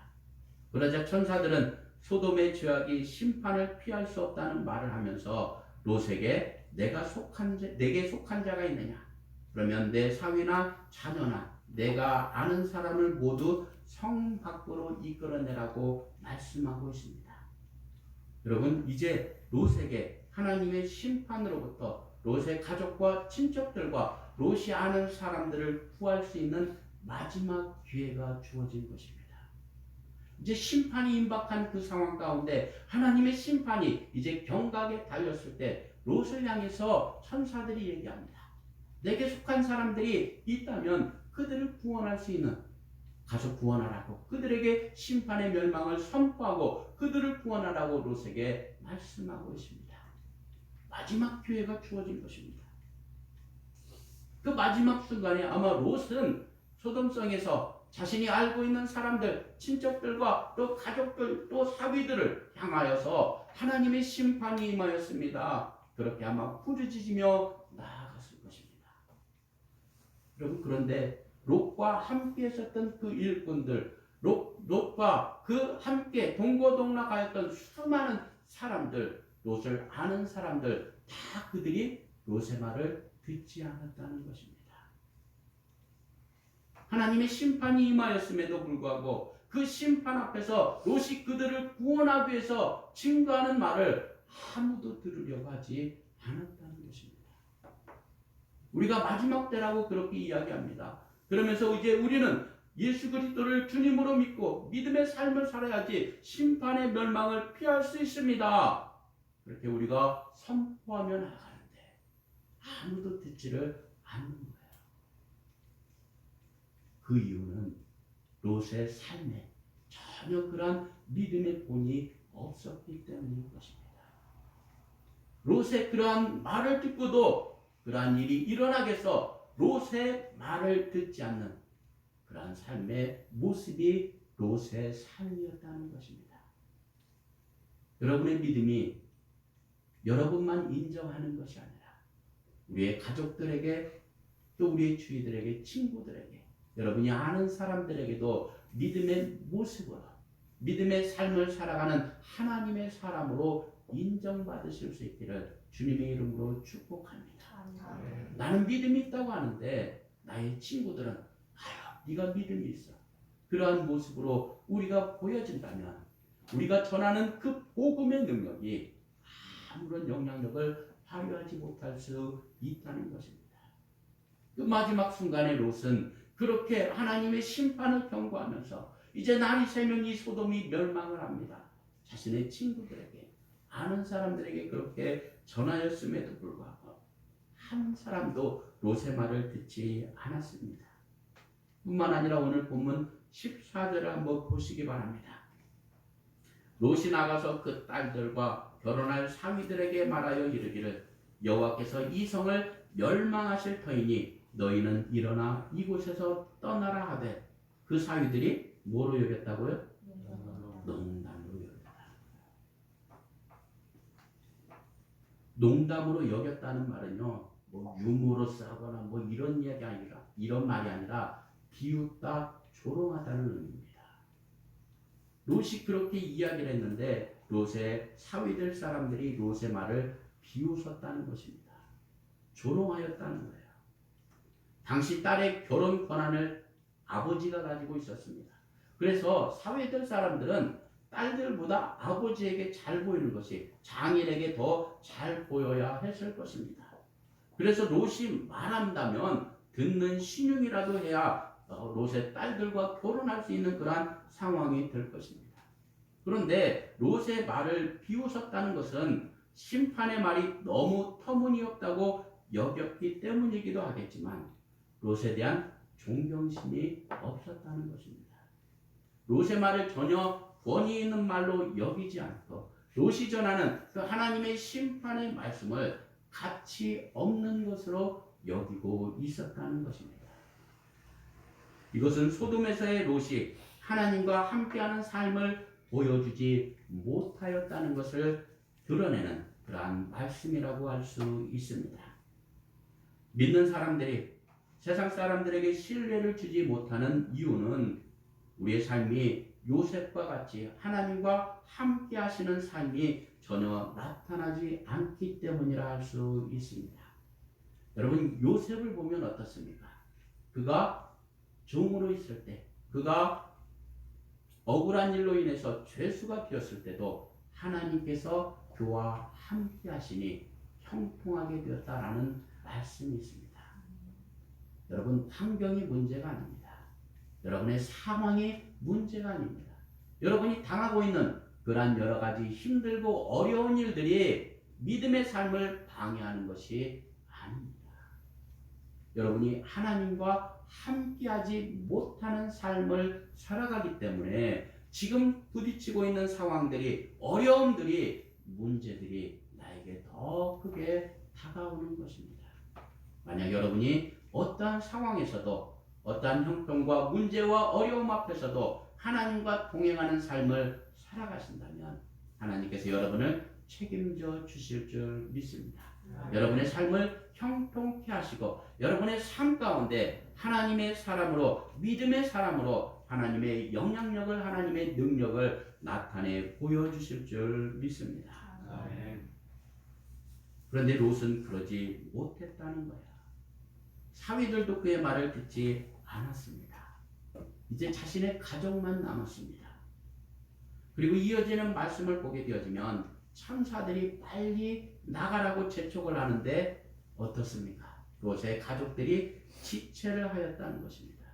그러자 천사들은 소돔의 죄악이 심판을 피할 수 없다는 말을 하면서 롯에게 내게 속한 자가 있느냐? 그러면 내 사위나 자녀나 내가 아는 사람을 모두 성 밖으로 이끌어내라고 말씀하고 있습니다. 여러분, 이제 롯에게 하나님의 심판으로부터 롯의 가족과 친척들과 롯이 아는 사람들을 구할 수 있는 마지막 기회가 주어진 것입니다. 이제 심판이 임박한 그 상황 가운데 하나님의 심판이 이제 경각에 달렸을 때 롯을 향해서 천사들이 얘기합니다. 내게 속한 사람들이 있다면 그들을 구원할 수 있는 가서 구원하라고 그들에게 심판의 멸망을 선포하고 그들을 구원하라고 롯에게 말씀하고 있습니다. 마지막 기회가 주어진 것입니다. 그 마지막 순간에 아마 롯은 소돔성에서 자신이 알고 있는 사람들, 친척들과 또 가족들, 또 사위들을 향하여서 하나님의 심판이 임하였습니다. 그렇게 아마 부르짖으며 나아갔을 것입니다. 여러분, 그런데 롯과 함께 있었던 그 일꾼들, 롯과 그 함께 동고동락하였던 수많은 사람들, 롯을 아는 사람들, 다 그들이 롯의 말을 듣지 않았다는 것입니다. 하나님의 심판이 임하였음에도 불구하고 그 심판 앞에서 롯이 그들을 구원하기 위해서 증거하는 말을 아무도 들으려고 하지 않았다는 것입니다. 우리가 마지막 때라고 그렇게 이야기합니다. 그러면서 이제 우리는 예수 그리스도를 주님으로 믿고 믿음의 삶을 살아야지 심판의 멸망을 피할 수 있습니다. 그렇게 우리가 선포하며 나가는데 아무도 듣지를 않는 거예요. 그 이유는 롯의 삶에 전혀 그러한 믿음의 본이 없었기 때문인 것입니다. 롯의 그러한 말을 듣고도 그러한 일이 일어나겠어 롯의 말을 듣지 않는 그러한 삶의 모습이 롯의 삶이었다는 것입니다. 여러분의 믿음이 여러분만 인정하는 것이 아니라 우리의 가족들에게 또 우리의 주위들에게 친구들에게 여러분이 아는 사람들에게도 믿음의 모습으로 믿음의 삶을 살아가는 하나님의 사람으로 인정받으실 수 있기를 주님의 이름으로 축복합니다. 나는 믿음이 있다고 하는데 나의 친구들은 네가 믿음이 있어. 그러한 모습으로 우리가 보여진다면 우리가 전하는 그 복음의 능력이 아무런 영향력을 발휘하지 못할 수 있다는 것입니다. 그 마지막 순간에 롯은 그렇게 하나님의 심판을 경고하면서 이제 날이 새면 이 소돔이 멸망을 합니다. 자신의 친구들에게 아는 사람들에게 그렇게 전하였음에도 불구하고 한 사람도 롯의 말을 듣지 않았습니다. 뿐만 아니라 오늘 본문 14절을 한번 보시기 바랍니다. 롯이 나가서 그 딸들과 결혼할 사위들에게 말하여 이르기를 여호와께서 이 성을 멸망하실 터이니 너희는 일어나 이곳에서 떠나라 하되 그 사위들이 뭐로 여겼다고요? 농담으로 여겼다. 농담으로 여겼다는 말은요, 뭐 유머러스하거나 뭐 이런 이야기 아니라 이런 말이 아니라 비웃다 조롱하다는 의미입니다. 롯이 그렇게 이야기를 했는데 롯의 사위될 사람들이 롯의 말을 비웃었다는 것입니다. 조롱하였다는 거예요. 당시 딸의 결혼 권한을 아버지가 가지고 있었습니다. 그래서 사위될 사람들은 딸들보다 아버지에게 잘 보이는 것이 장인에게 더 잘 보여야 했을 것입니다. 그래서 롯이 말한다면 듣는 신용이라도 해야 롯의 딸들과 결혼할 수 있는 그러한 상황이 될 것입니다. 그런데 롯의 말을 비웃었다는 것은 심판의 말이 너무 터무니없다고 여겼기 때문이기도 하겠지만 롯에 대한 존경심이 없었다는 것입니다. 롯의 말을 전혀 권위 있는 말로 여기지 않고 롯이 전하는 그 하나님의 심판의 말씀을 가치 없는 것으로 여기고 있었다는 것입니다. 이것은 소돔에서의 롯이 하나님과 함께하는 삶을 보여주지 못하였다는 것을 드러내는 그러한 말씀이라고 할 수 있습니다. 믿는 사람들이 세상 사람들에게 신뢰를 주지 못하는 이유는 우리의 삶이 요셉과 같이 하나님과 함께 하시는 삶이 전혀 나타나지 않기 때문이라 할 수 있습니다. 여러분 요셉을 보면 어떻습니까? 그가 종으로 있을 때, 그가 억울한 일로 인해서 죄수가 되었을 때도 하나님께서 그와 함께 하시니 형통하게 되었다라는 말씀이 있습니다. 여러분 환경이 문제가 아닙니다. 여러분의 상황이 문제가 아닙니다. 여러분이 당하고 있는 그러한 여러 가지 힘들고 어려운 일들이 믿음의 삶을 방해하는 것이 아닙니다. 여러분이 하나님과 함께하지 못하는 삶을 살아가기 때문에 지금 부딪히고 있는 상황들이, 어려움들이, 문제들이 나에게 더 크게 다가오는 것입니다. 만약 여러분이 어떠한 상황에서도 어떠한 형편과 문제와 어려움 앞에서도 하나님과 동행하는 삶을 살아가신다면 하나님께서 여러분을 책임져 주실 줄 믿습니다. 여러분의 삶을 형통케 하시고 여러분의 삶 가운데 하나님의 사람으로, 믿음의 사람으로 하나님의 영향력을, 하나님의 능력을 나타내 보여주실 줄 믿습니다. 아멘. 그런데 롯은 그러지 못했다는 거야. 사위들도 그의 말을 듣지 않았습니다. 이제 자신의 가족만 남았습니다. 그리고 이어지는 말씀을 보게 되어지면 천사들이 빨리 나가라고 재촉을 하는데 어떻습니까? 롯의 가족들이 지체를 하였다는 것입니다.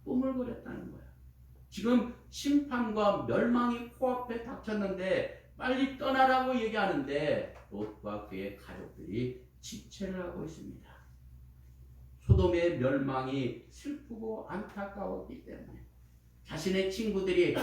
꾸물거렸다는 거예요. 지금 심판과 멸망이 코앞에 닥쳤는데 빨리 떠나라고 얘기하는데 롯과 그의 가족들이 지체를 하고 있습니다. 소돔의 멸망이 슬프고 안타까웠기 때문에 자신의 친구들이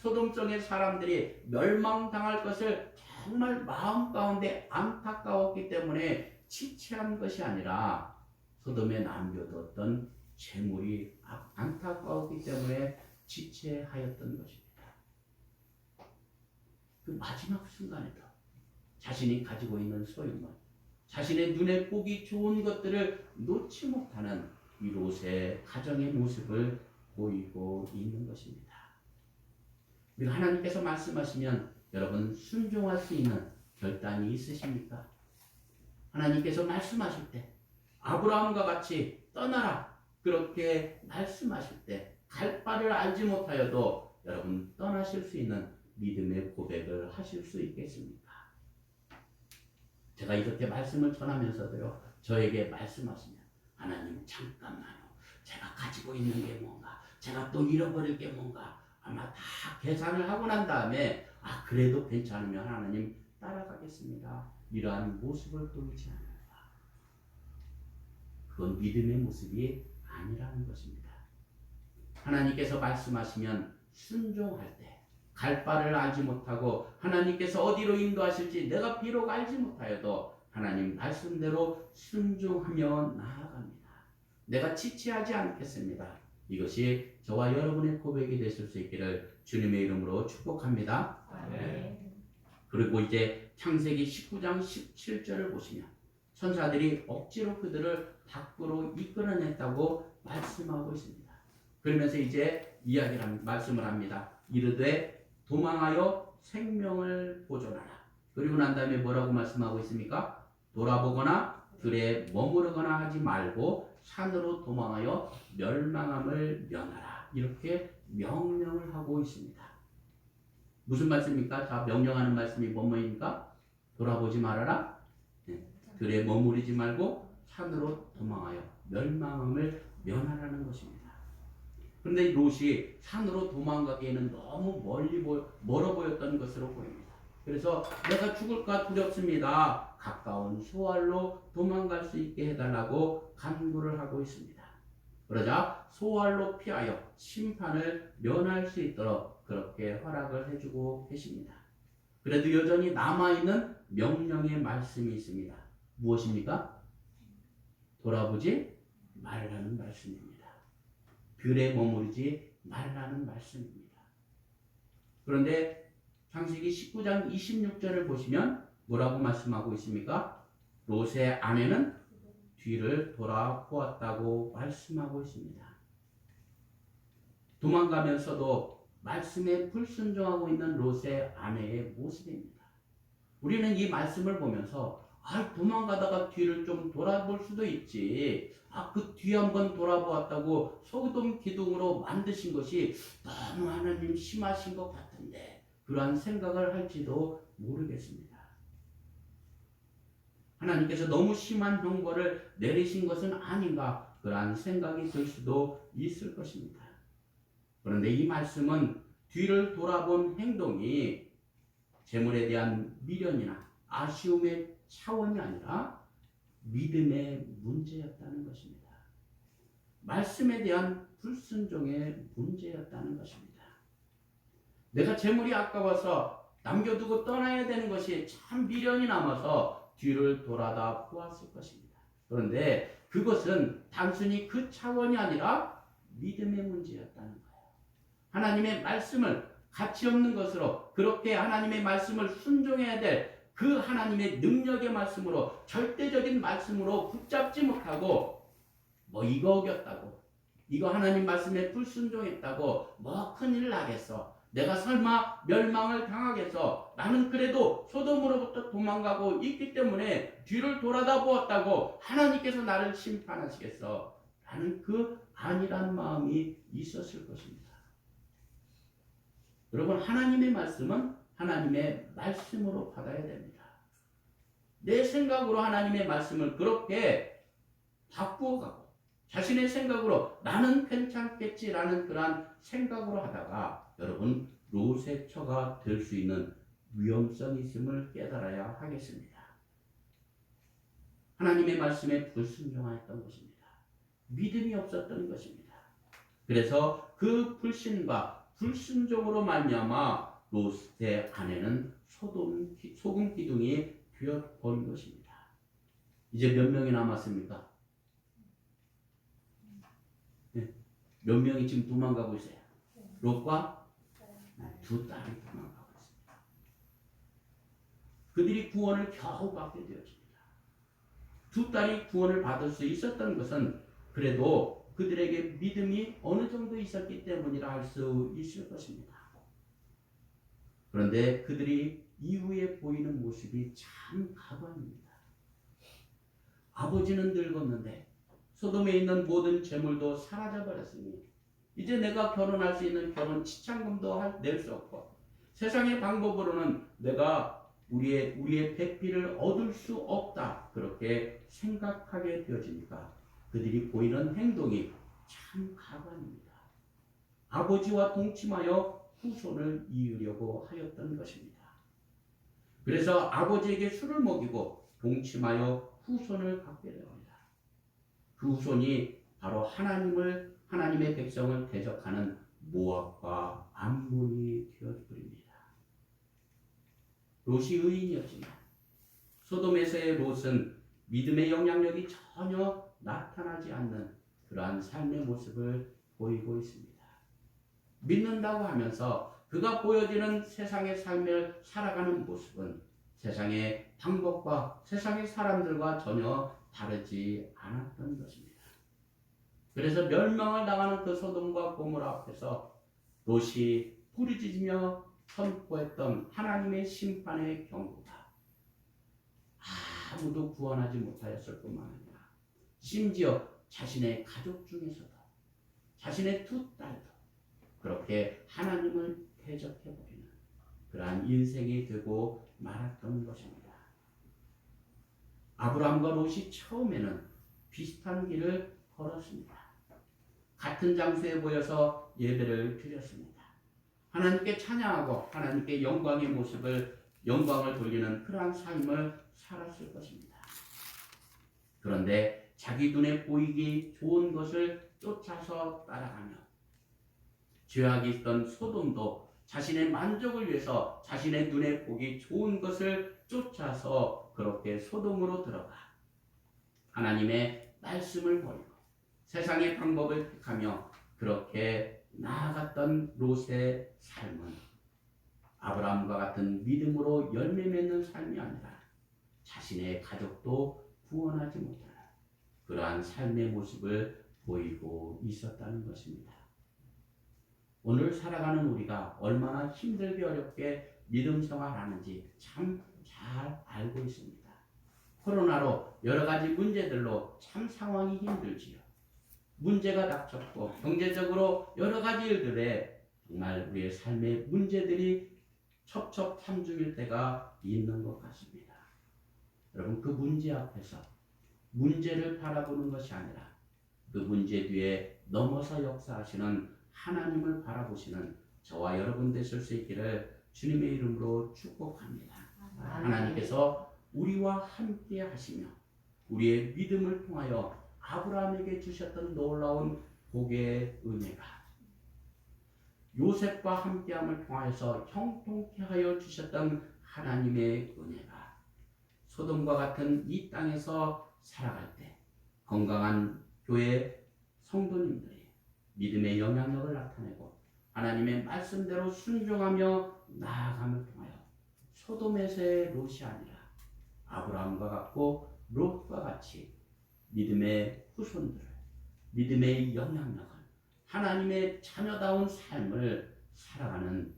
소돔 쪽의 사람들이 멸망당할 것을 정말 마음 가운데 안타까웠기 때문에 지체한 것이 아니라 소돔에 남겨뒀던 재물이 안타까웠기 때문에 지체하였던 것입니다. 그 마지막 순간에도 자신이 가지고 있는 소유물, 자신의 눈에 보기 좋은 것들을 놓지 못하는 이 롯의 가정의 모습을 보이고 있는 것입니다. 우리 하나님께서 말씀하시면 여러분 순종할 수 있는 결단이 있으십니까? 하나님께서 말씀하실 때 아브라함과 같이 떠나라 그렇게 말씀하실 때 갈 바를 알지 못하여도 여러분 떠나실 수 있는 믿음의 고백을 하실 수 있겠습니까? 제가 이렇게 말씀을 전하면서도요, 저에게 말씀하시면 하나님 잠깐만요. 제가 가지고 있는 게 뭔가, 제가 또 잃어버릴 게 뭔가 아마 다 계산을 하고 난 다음에 그래도 괜찮으면 하나님 따라가겠습니다. 이러한 모습을 보이지 않는다. 그건 믿음의 모습이 아니라는 것입니다. 하나님께서 말씀하시면 순종할 때 갈 바를 알지 못하고 하나님께서 어디로 인도하실지 내가 비록 알지 못하여도 하나님 말씀대로 순종하며 나아갑니다. 내가 지체하지 않겠습니다. 이것이 저와 여러분의 고백이 되실 수 있기를 주님의 이름으로 축복합니다. 아멘. 그리고 이제 창세기 19장 17절을 보시면 천사들이 억지로 그들을 밖으로 이끌어냈다고 말씀하고 있습니다. 그러면서 이제 말씀을 합니다. 이르되 도망하여 생명을 보존하라. 그리고 난 다음에 뭐라고 말씀하고 있습니까? 돌아보거나 들에 머무르거나 하지 말고 산으로 도망하여 멸망함을 면하라. 이렇게 명령을 하고 있습니다. 무슨 말씀입니까? 자, 명령하는 말씀이 뭐입니까? 돌아보지 말아라. 들에 머무르지 말고 산으로 도망하여 멸망함을 면하라는 것입니다. 그런데 롯이 산으로 도망가기에는 너무 멀어 보였던 것으로 보입니다. 그래서 내가 죽을까 두렵습니다. 가까운 소알로 도망갈 수 있게 해달라고 간구를 하고 있습니다. 그러자 소알로 피하여 심판을 면할 수 있도록 그렇게 허락을 해주고 계십니다. 그래도 여전히 남아있는 명령의 말씀이 있습니다. 무엇입니까? 돌아보지 말라는 말씀입니다. 들에 머무르지 말라는 말씀입니다. 그런데 창세기 19장 26절을 보시면 뭐라고 말씀하고 있습니까? 롯의 아내는 뒤를 돌아보았다고 말씀하고 있습니다. 도망가면서도 말씀에 불순종하고 있는 롯의 아내의 모습입니다. 우리는 이 말씀을 보면서 도망가다가 뒤를 좀 돌아볼 수도 있지. 그 뒤 한번 돌아보았다고 소돔 기둥으로 만드신 것이 너무 하나님 심하신 것 같은데 그러한 생각을 할지도 모르겠습니다. 하나님께서 너무 심한 형벌을 내리신 것은 아닌가 그러한 생각이 들 수도 있을 것입니다. 그런데 이 말씀은 뒤를 돌아본 행동이 재물에 대한 미련이나 아쉬움의 차원이 아니라 믿음의 문제였다는 것입니다. 말씀에 대한 불순종의 문제였다는 것입니다. 내가 재물이 아까워서 남겨두고 떠나야 되는 것이 참 미련이 남아서 뒤를 돌아다 보았을 것입니다. 그런데 그것은 단순히 그 차원이 아니라 믿음의 문제였다는 거예요. 하나님의 말씀을 가치 없는 것으로 그렇게 하나님의 말씀을 순종해야 될 그 하나님의 능력의 말씀으로 절대적인 말씀으로 붙잡지 못하고 이거 어겼다고 이거 하나님 말씀에 불순종했다고 큰일 나겠어. 내가 설마 멸망을 당하겠어. 나는 그래도 소돔으로부터 도망가고 있기 때문에 뒤를 돌아다 보았다고 하나님께서 나를 심판하시겠어. 라는 그 안일한 마음이 있었을 것입니다. 여러분, 하나님의 말씀은 하나님의 말씀으로 받아야 됩니다. 내 생각으로 하나님의 말씀을 그렇게 바꾸어가고 자신의 생각으로 나는 괜찮겠지라는 그러한 생각으로 하다가 여러분 롯의 처가 될 수 있는 위험성이 있음을 깨달아야 하겠습니다. 하나님의 말씀에 불순종하였던 것입니다. 믿음이 없었던 것입니다. 그래서 그 불신과 불순종으로 말미암아 롯의 아내는 소금 기둥이 되어버린 것입니다. 이제 몇 명이 남았습니까? 몇 명이 지금 도망가고 있어요? 롯과 두 딸이 도망가고 있습니다. 그들이 구원을 겨우 받게 되었습니다. 두 딸이 구원을 받을 수 있었던 것은 그래도 그들에게 믿음이 어느 정도 있었기 때문이라 할 수 있을 것입니다. 그런데 그들이 이후에 보이는 모습이 참 가관입니다. 아버지는 늙었는데 소돔에 있는 모든 재물도 사라져버렸으니 이제 내가 결혼할 수 있는 결혼 지참금도 낼 수 없고 세상의 방법으로는 내가 우리의 배필을 얻을 수 없다. 그렇게 생각하게 되어지니까 그들이 보이는 행동이 참 가관입니다. 아버지와 동침하여 후손을 이으려고 하였던 것입니다. 그래서 아버지에게 술을 먹이고 동침하여 후손을 갖게 됩니다. 그 후손이 바로 하나님의 백성을 대적하는 모압과 암몬이 되어버립니다. 롯이 의인이었지만 소돔에서의 롯은 믿음의 영향력이 전혀 나타나지 않는 그러한 삶의 모습을 보이고 있습니다. 믿는다고 하면서 그가 보여지는 세상의 삶을 살아가는 모습은 세상의 방법과 세상의 사람들과 전혀 다르지 않았던 것입니다. 그래서 멸망을 당하는 그 소돔과 고모라 앞에서 롯이 부르짖으며 선포했던 하나님의 심판의 경고가 아무도 구원하지 못하였을 뿐만 아니라 심지어 자신의 가족 중에서도 자신의 두 딸도 그렇게 하나님을 대적해버리는 그러한 인생이 되고 말았던 것입니다. 아브라함과 롯이 처음에는 비슷한 길을 걸었습니다. 같은 장소에 모여서 예배를 드렸습니다. 하나님께 찬양하고 하나님께 영광을 돌리는 그러한 삶을 살았을 것입니다. 그런데 자기 눈에 보이기 좋은 것을 쫓아서 따라가며 죄악이 있던 소돔도 자신의 만족을 위해서 자신의 눈에 보기 좋은 것을 쫓아서 그렇게 소돔으로 들어가 하나님의 말씀을 버리고 세상의 방법을 택하며 그렇게 나아갔던 롯의 삶은 아브라함과 같은 믿음으로 열매 맺는 삶이 아니라 자신의 가족도 구원하지 못하는 그러한 삶의 모습을 보이고 있었다는 것입니다. 오늘 살아가는 우리가 얼마나 힘들게 어렵게 믿음 생활하는지 참 잘 알고 있습니다. 코로나로 여러 가지 문제들로 참 상황이 힘들지요. 문제가 닥쳤고 경제적으로 여러 가지 일들에 정말 우리의 삶의 문제들이 첩첩산중일 때가 있는 것 같습니다. 여러분, 그 문제 앞에서 문제를 바라보는 것이 아니라 그 문제 뒤에 넘어서 역사하시는 하나님을 바라보시는 저와 여러분 되실 수 있기를 주님의 이름으로 축복합니다. 하나님께서 우리와 함께 하시며 우리의 믿음을 통하여 아브라함에게 주셨던 놀라운 복의 은혜가 요셉과 함께함을 통하여서 형통케 하여 주셨던 하나님의 은혜가 소돔과 같은 이 땅에서 살아갈 때 건강한 교회 성도님들이 믿음의 영향력을 나타내고 하나님의 말씀대로 순종하며 나아감을 통하여 소돔에서의 롯이 아니라 아브라함과 같고 롯과 같이 믿음의 후손들을 믿음의 영향력을 하나님의 자녀다운 삶을 살아가는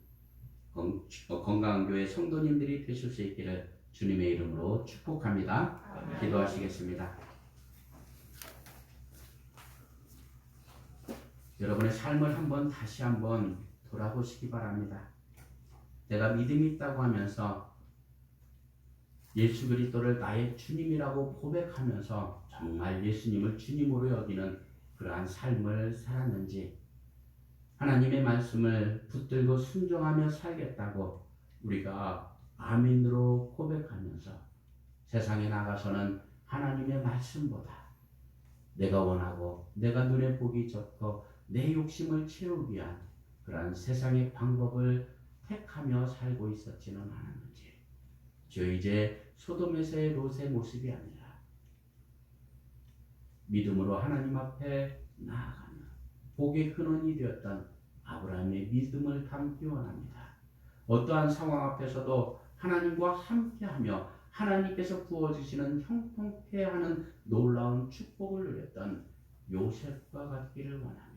건강한 교회 성도님들이 되실 수 있기를 주님의 이름으로 축복합니다. 기도하시겠습니다. 여러분의 삶을 다시 한번 돌아보시기 바랍니다. 내가 믿음이 있다고 하면서 예수 그리스도를 나의 주님이라고 고백하면서 정말 예수님을 주님으로 여기는 그러한 삶을 살았는지, 하나님의 말씀을 붙들고 순종하며 살겠다고 우리가 아멘으로 고백하면서 세상에 나가서는 하나님의 말씀보다 내가 원하고 내가 눈에 보기 좋고 내 욕심을 채우기 위한 그러한 세상의 방법을 택하며 살고 있었지는 않았는지, 이제 소돔에서의 롯의 모습이 아니라 믿음으로 하나님 앞에 나아가는 복의 근원이 되었던 아브라함의 믿음을 담기 원합니다. 어떠한 상황 앞에서도 하나님과 함께하며 하나님께서 부어주시는 형통케 하는 놀라운 축복을 누렸던 요셉과 같기를 원합니다.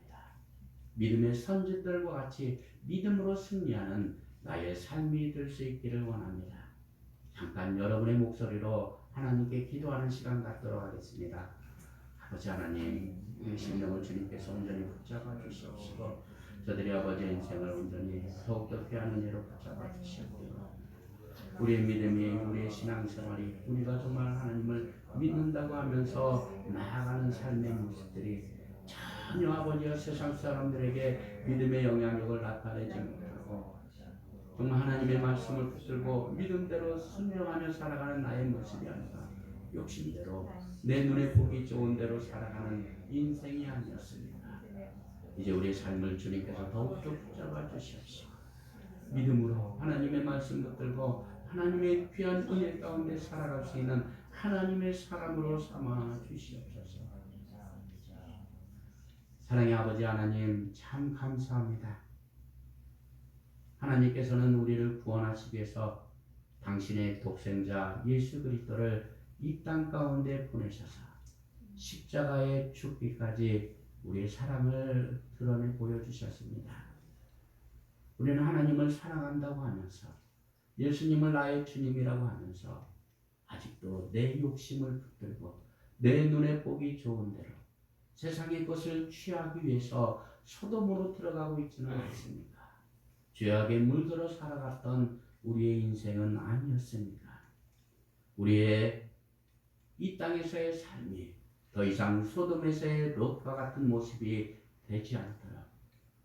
믿음의 선지들과 같이 믿음으로 승리하는 나의 삶이 될 수 있기를 원합니다. 잠깐 여러분의 목소리로 하나님께 기도하는 시간 갖도록 하겠습니다. 아버지 하나님, 우리 심령을 주님께서 온전히 붙잡아 주시옵시고 저들이 아버지의 인생을 온전히 더욱더 귀한 은혜로 붙잡아 주시옵시고 우리의 믿음이, 우리의 신앙생활이 우리가 정말 하나님을 믿는다고 하면서 나아가는 삶의 모습들이 전혀 아버지와 세상 사람들에게 믿음의 영향력을 나타내지 못하고 정말 하나님의 말씀을 붙들고 믿음대로 순종하며 살아가는 나의 모습이 아니라 욕심대로 내 눈에 보기 좋은 대로 살아가는 인생이 아니었습니다. 이제 우리의 삶을 주님께서 더욱더 붙잡아 주시옵시고 믿음으로 하나님의 말씀 붙들고 하나님의 귀한 은혜 가운데 살아갈 수 있는 하나님의 사람으로 삼아 주시옵소서. 사랑의 아버지 하나님, 참 감사합니다. 하나님께서는 우리를 구원하시기 위해서 당신의 독생자 예수 그리스도를 이 땅 가운데 보내셔서 십자가에 죽기까지 우리의 사랑을 드러내 보여주셨습니다. 우리는 하나님을 사랑한다고 하면서 예수님을 나의 주님이라고 하면서 아직도 내 욕심을 붙들고 내 눈에 보기 좋은 대로 세상의 것을 취하기 위해서 소돔으로 들어가고 있지는 않습니까? 죄악에 물들어 살아갔던 우리의 인생은 아니었습니까? 우리의 이 땅에서의 삶이 더 이상 소돔에서의 롯과 같은 모습이 되지 않도록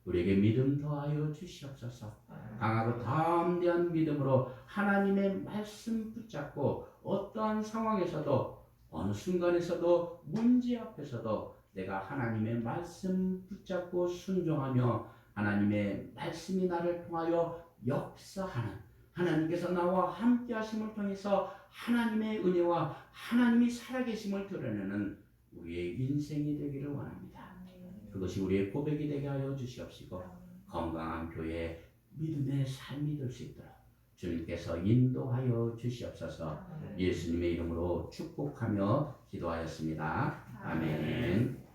우리에게 믿음 더하여 주시옵소서. 강하고 담대한 믿음으로 하나님의 말씀 붙잡고 어떠한 상황에서도 어느 순간에서도 문제 앞에서도 내가 하나님의 말씀 붙잡고 순종하며 하나님의 말씀이 나를 통하여 역사하는 하나님께서 나와 함께 하심을 통해서 하나님의 은혜와 하나님이 살아계심을 드러내는 우리의 인생이 되기를 원합니다. 그것이 우리의 고백이 되게 하여 주시옵시고 건강한 교회 믿음의 삶이 될 수 있도록 주님께서 인도하여 주시옵소서. 예수님의 이름으로 축복하며 기도하였습니다. 아멘.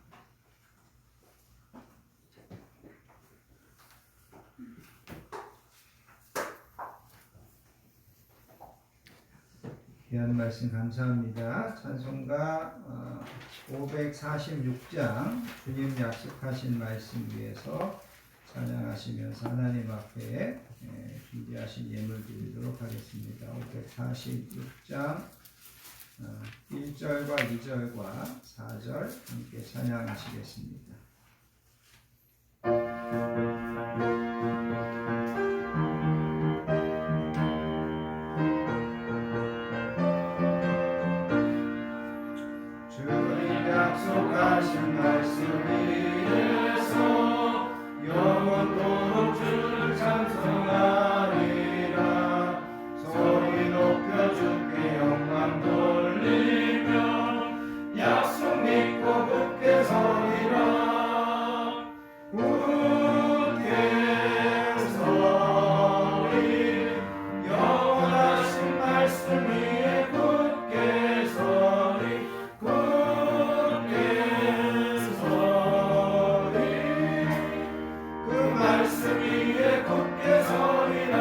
귀한 말씀 감사합니다. 찬송가 546장 주님 약속하신 말씀 위에서 찬양하시면서 하나님 앞에 준비하신 예물 드리도록 하겠습니다. 546장 1절과 2절과 4절 함께 찬양하시겠습니다. 약속하신 말씀 위에서 영원토록 주를 찬송하리라. 소리 높여 주께 영광 돌리며 약속 믿고 굳게 서리라. 굳게 서리 영원하신 말씀 위에 굳게 서리. 말씀 위에 굳게 서리라.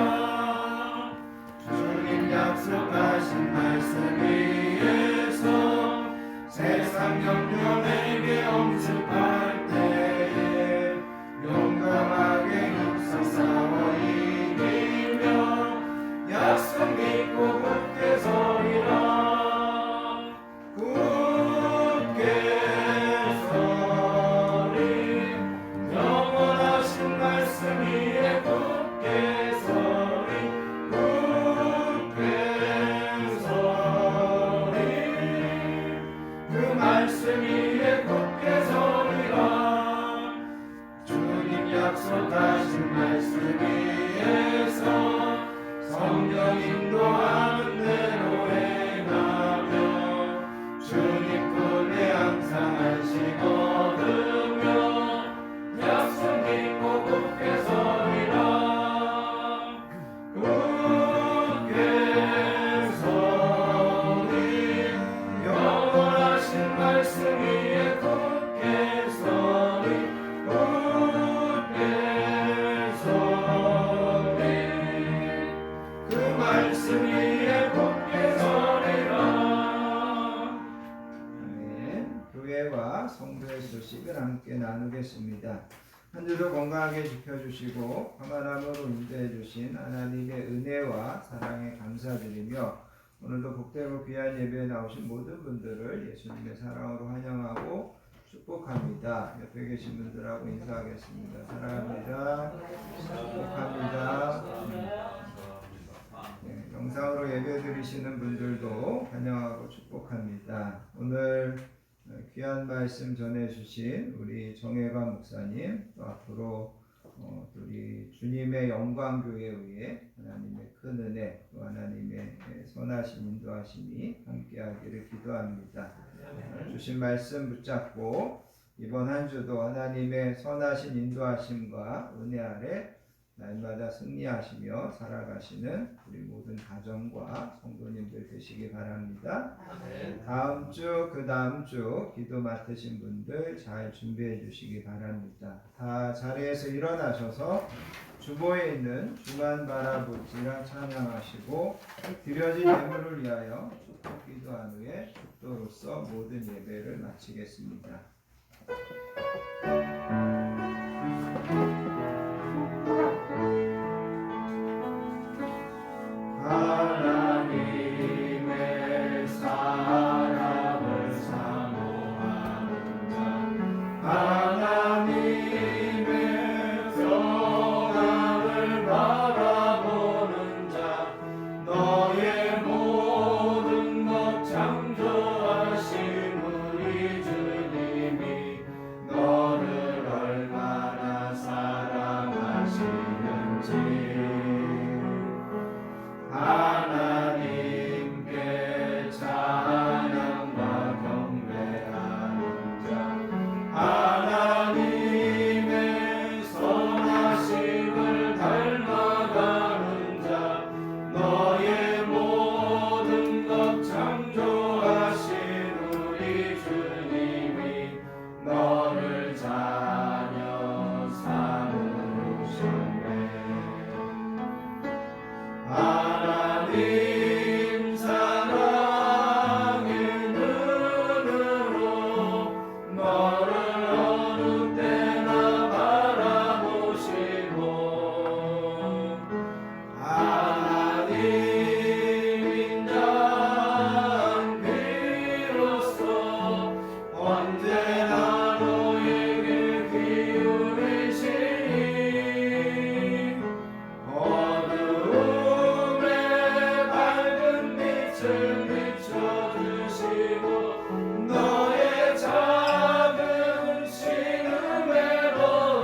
주님 약속하신 말씀 위에서 세상 염려 내게 엄습할 때에 용감하게 육성 싸워 이기며 약속 믿고 굳게 서리라. 말씀 위에 굳게 서리. 굳게 서리 그 말씀 위에 굳게 서리라. 주님 약속하신 말씀 위에서 성령 인도하는 대로 행하며 주님 품에 항상 안식 얻으며 약속 믿고 굳게 서리라. 굳게 서리 영원하신 말씀 위에 굳게 서리. 굳게 서리 그 말씀 위에 굳게 서리라. 아멘. 교회와 성도의 소식을 함께 나누겠습니다. 한 주도 건강하게 지켜주시고 평안함으로 인도해 주신 하나님의 은혜와 사랑에 감사드리며 오늘도 복되고 귀한 예배에 나오신 모든 분들을 예수님의 사랑으로 환영하고 축복합니다. 옆에 계신 분들하고 인사하겠습니다. 사랑합니다. 축복합니다. 영상으로 예배 드리시는 분들도 환영하고 축복합니다. 오늘 귀한 말씀 전해주신 우리 정혜관 목사님, 또 앞으로 우리 주님의 영광교회 위에 하나님의 큰 은혜, 또 하나님의 선하신 인도하심이 함께하기를 기도합니다. 주신 말씀 붙잡고 이번 한 주도 하나님의 선하신 인도하심과 은혜 아래 날마다 승리하시며 살아가시는 우리 모든 가정과 성도님들 되시기 바랍니다. 다음 주, 그 다음 주 기도 맡으신 분들 잘 준비해 주시기 바랍니다. 다 자리에서 일어나셔서 주보에 있는 주만 바라보지라 찬양하시고 드려진 예물을 위하여 축복 기도한 후에 축도로서 모든 예배를 마치겠습니다. 하나님의 사랑을 사모하는 자, 하나님의 평안을 바라보는 자, 너의 모든 것 창조하신 우리 주님이 너를 얼마나 사랑하시는지 하나님께 찬양과 경배하는 자, 하나님의 선하심을 닮아가는 자, 너의 모든 것 창조하신 우리 주님이 너를 자녀 삼으셨네. 하나님 사랑의 눈으로 너를 어느 때나 바라보시고 하나님 인자한 비로소 언제나 너에게 기울이시니 어두움에 밝은 빛을 비춰주시고 너의 작은 신음에도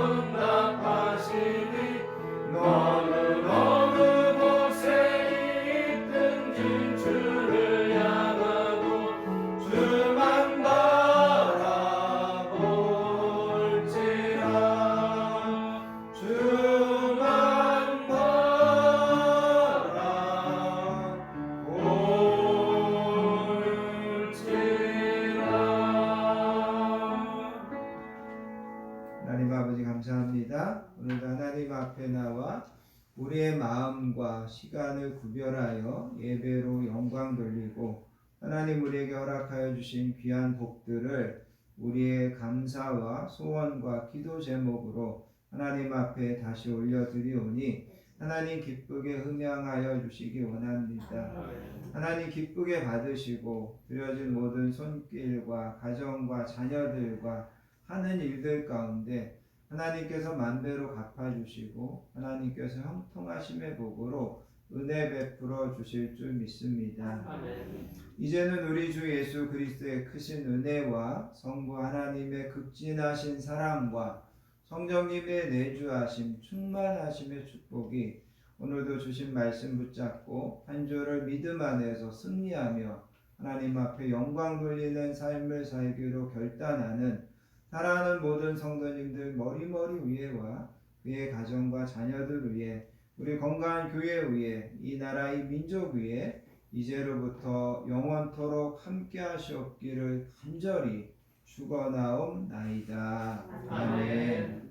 응답하시니 너는 어느 곳에 있든지 주를 향하고 주만 바라볼지라. 주만 하나님 아버지 감사합니다. 오늘도 하나님 앞에 나와 우리의 마음과 시간을 구별하여 예배로 영광 돌리고 하나님 우리에게 허락하여 주신 귀한 복들을 우리의 감사와 소원과 기도 제목으로 하나님 앞에 다시 올려드리오니 하나님 기쁘게 흠양하여 주시기 원합니다. 하나님 기쁘게 받으시고 드려진 모든 손길과 가정과 자녀들과 하는 일들 가운데 하나님께서 만배로 갚아주시고 하나님께서 형통하심의 복으로 은혜 베풀어 주실 줄 믿습니다. 이제는 우리 주 예수 그리스도의 크신 은혜와 성부 하나님의 극진하신 사랑과 성령님의 내주하심 충만하심의 축복이 오늘도 주신 말씀 붙잡고 한 주를 믿음 안에서 승리하며 하나님 앞에 영광 돌리는 삶을 살기로 결단하는 사랑하는 모든 성도님들 머리머리 위에와 그의 가정과 자녀들 위에 우리 건강한 교회 위에 이 나라 이 민족 위에 이제로부터 영원토록 함께 하시옵기를 간절히 축원하옵나이다. 아멘.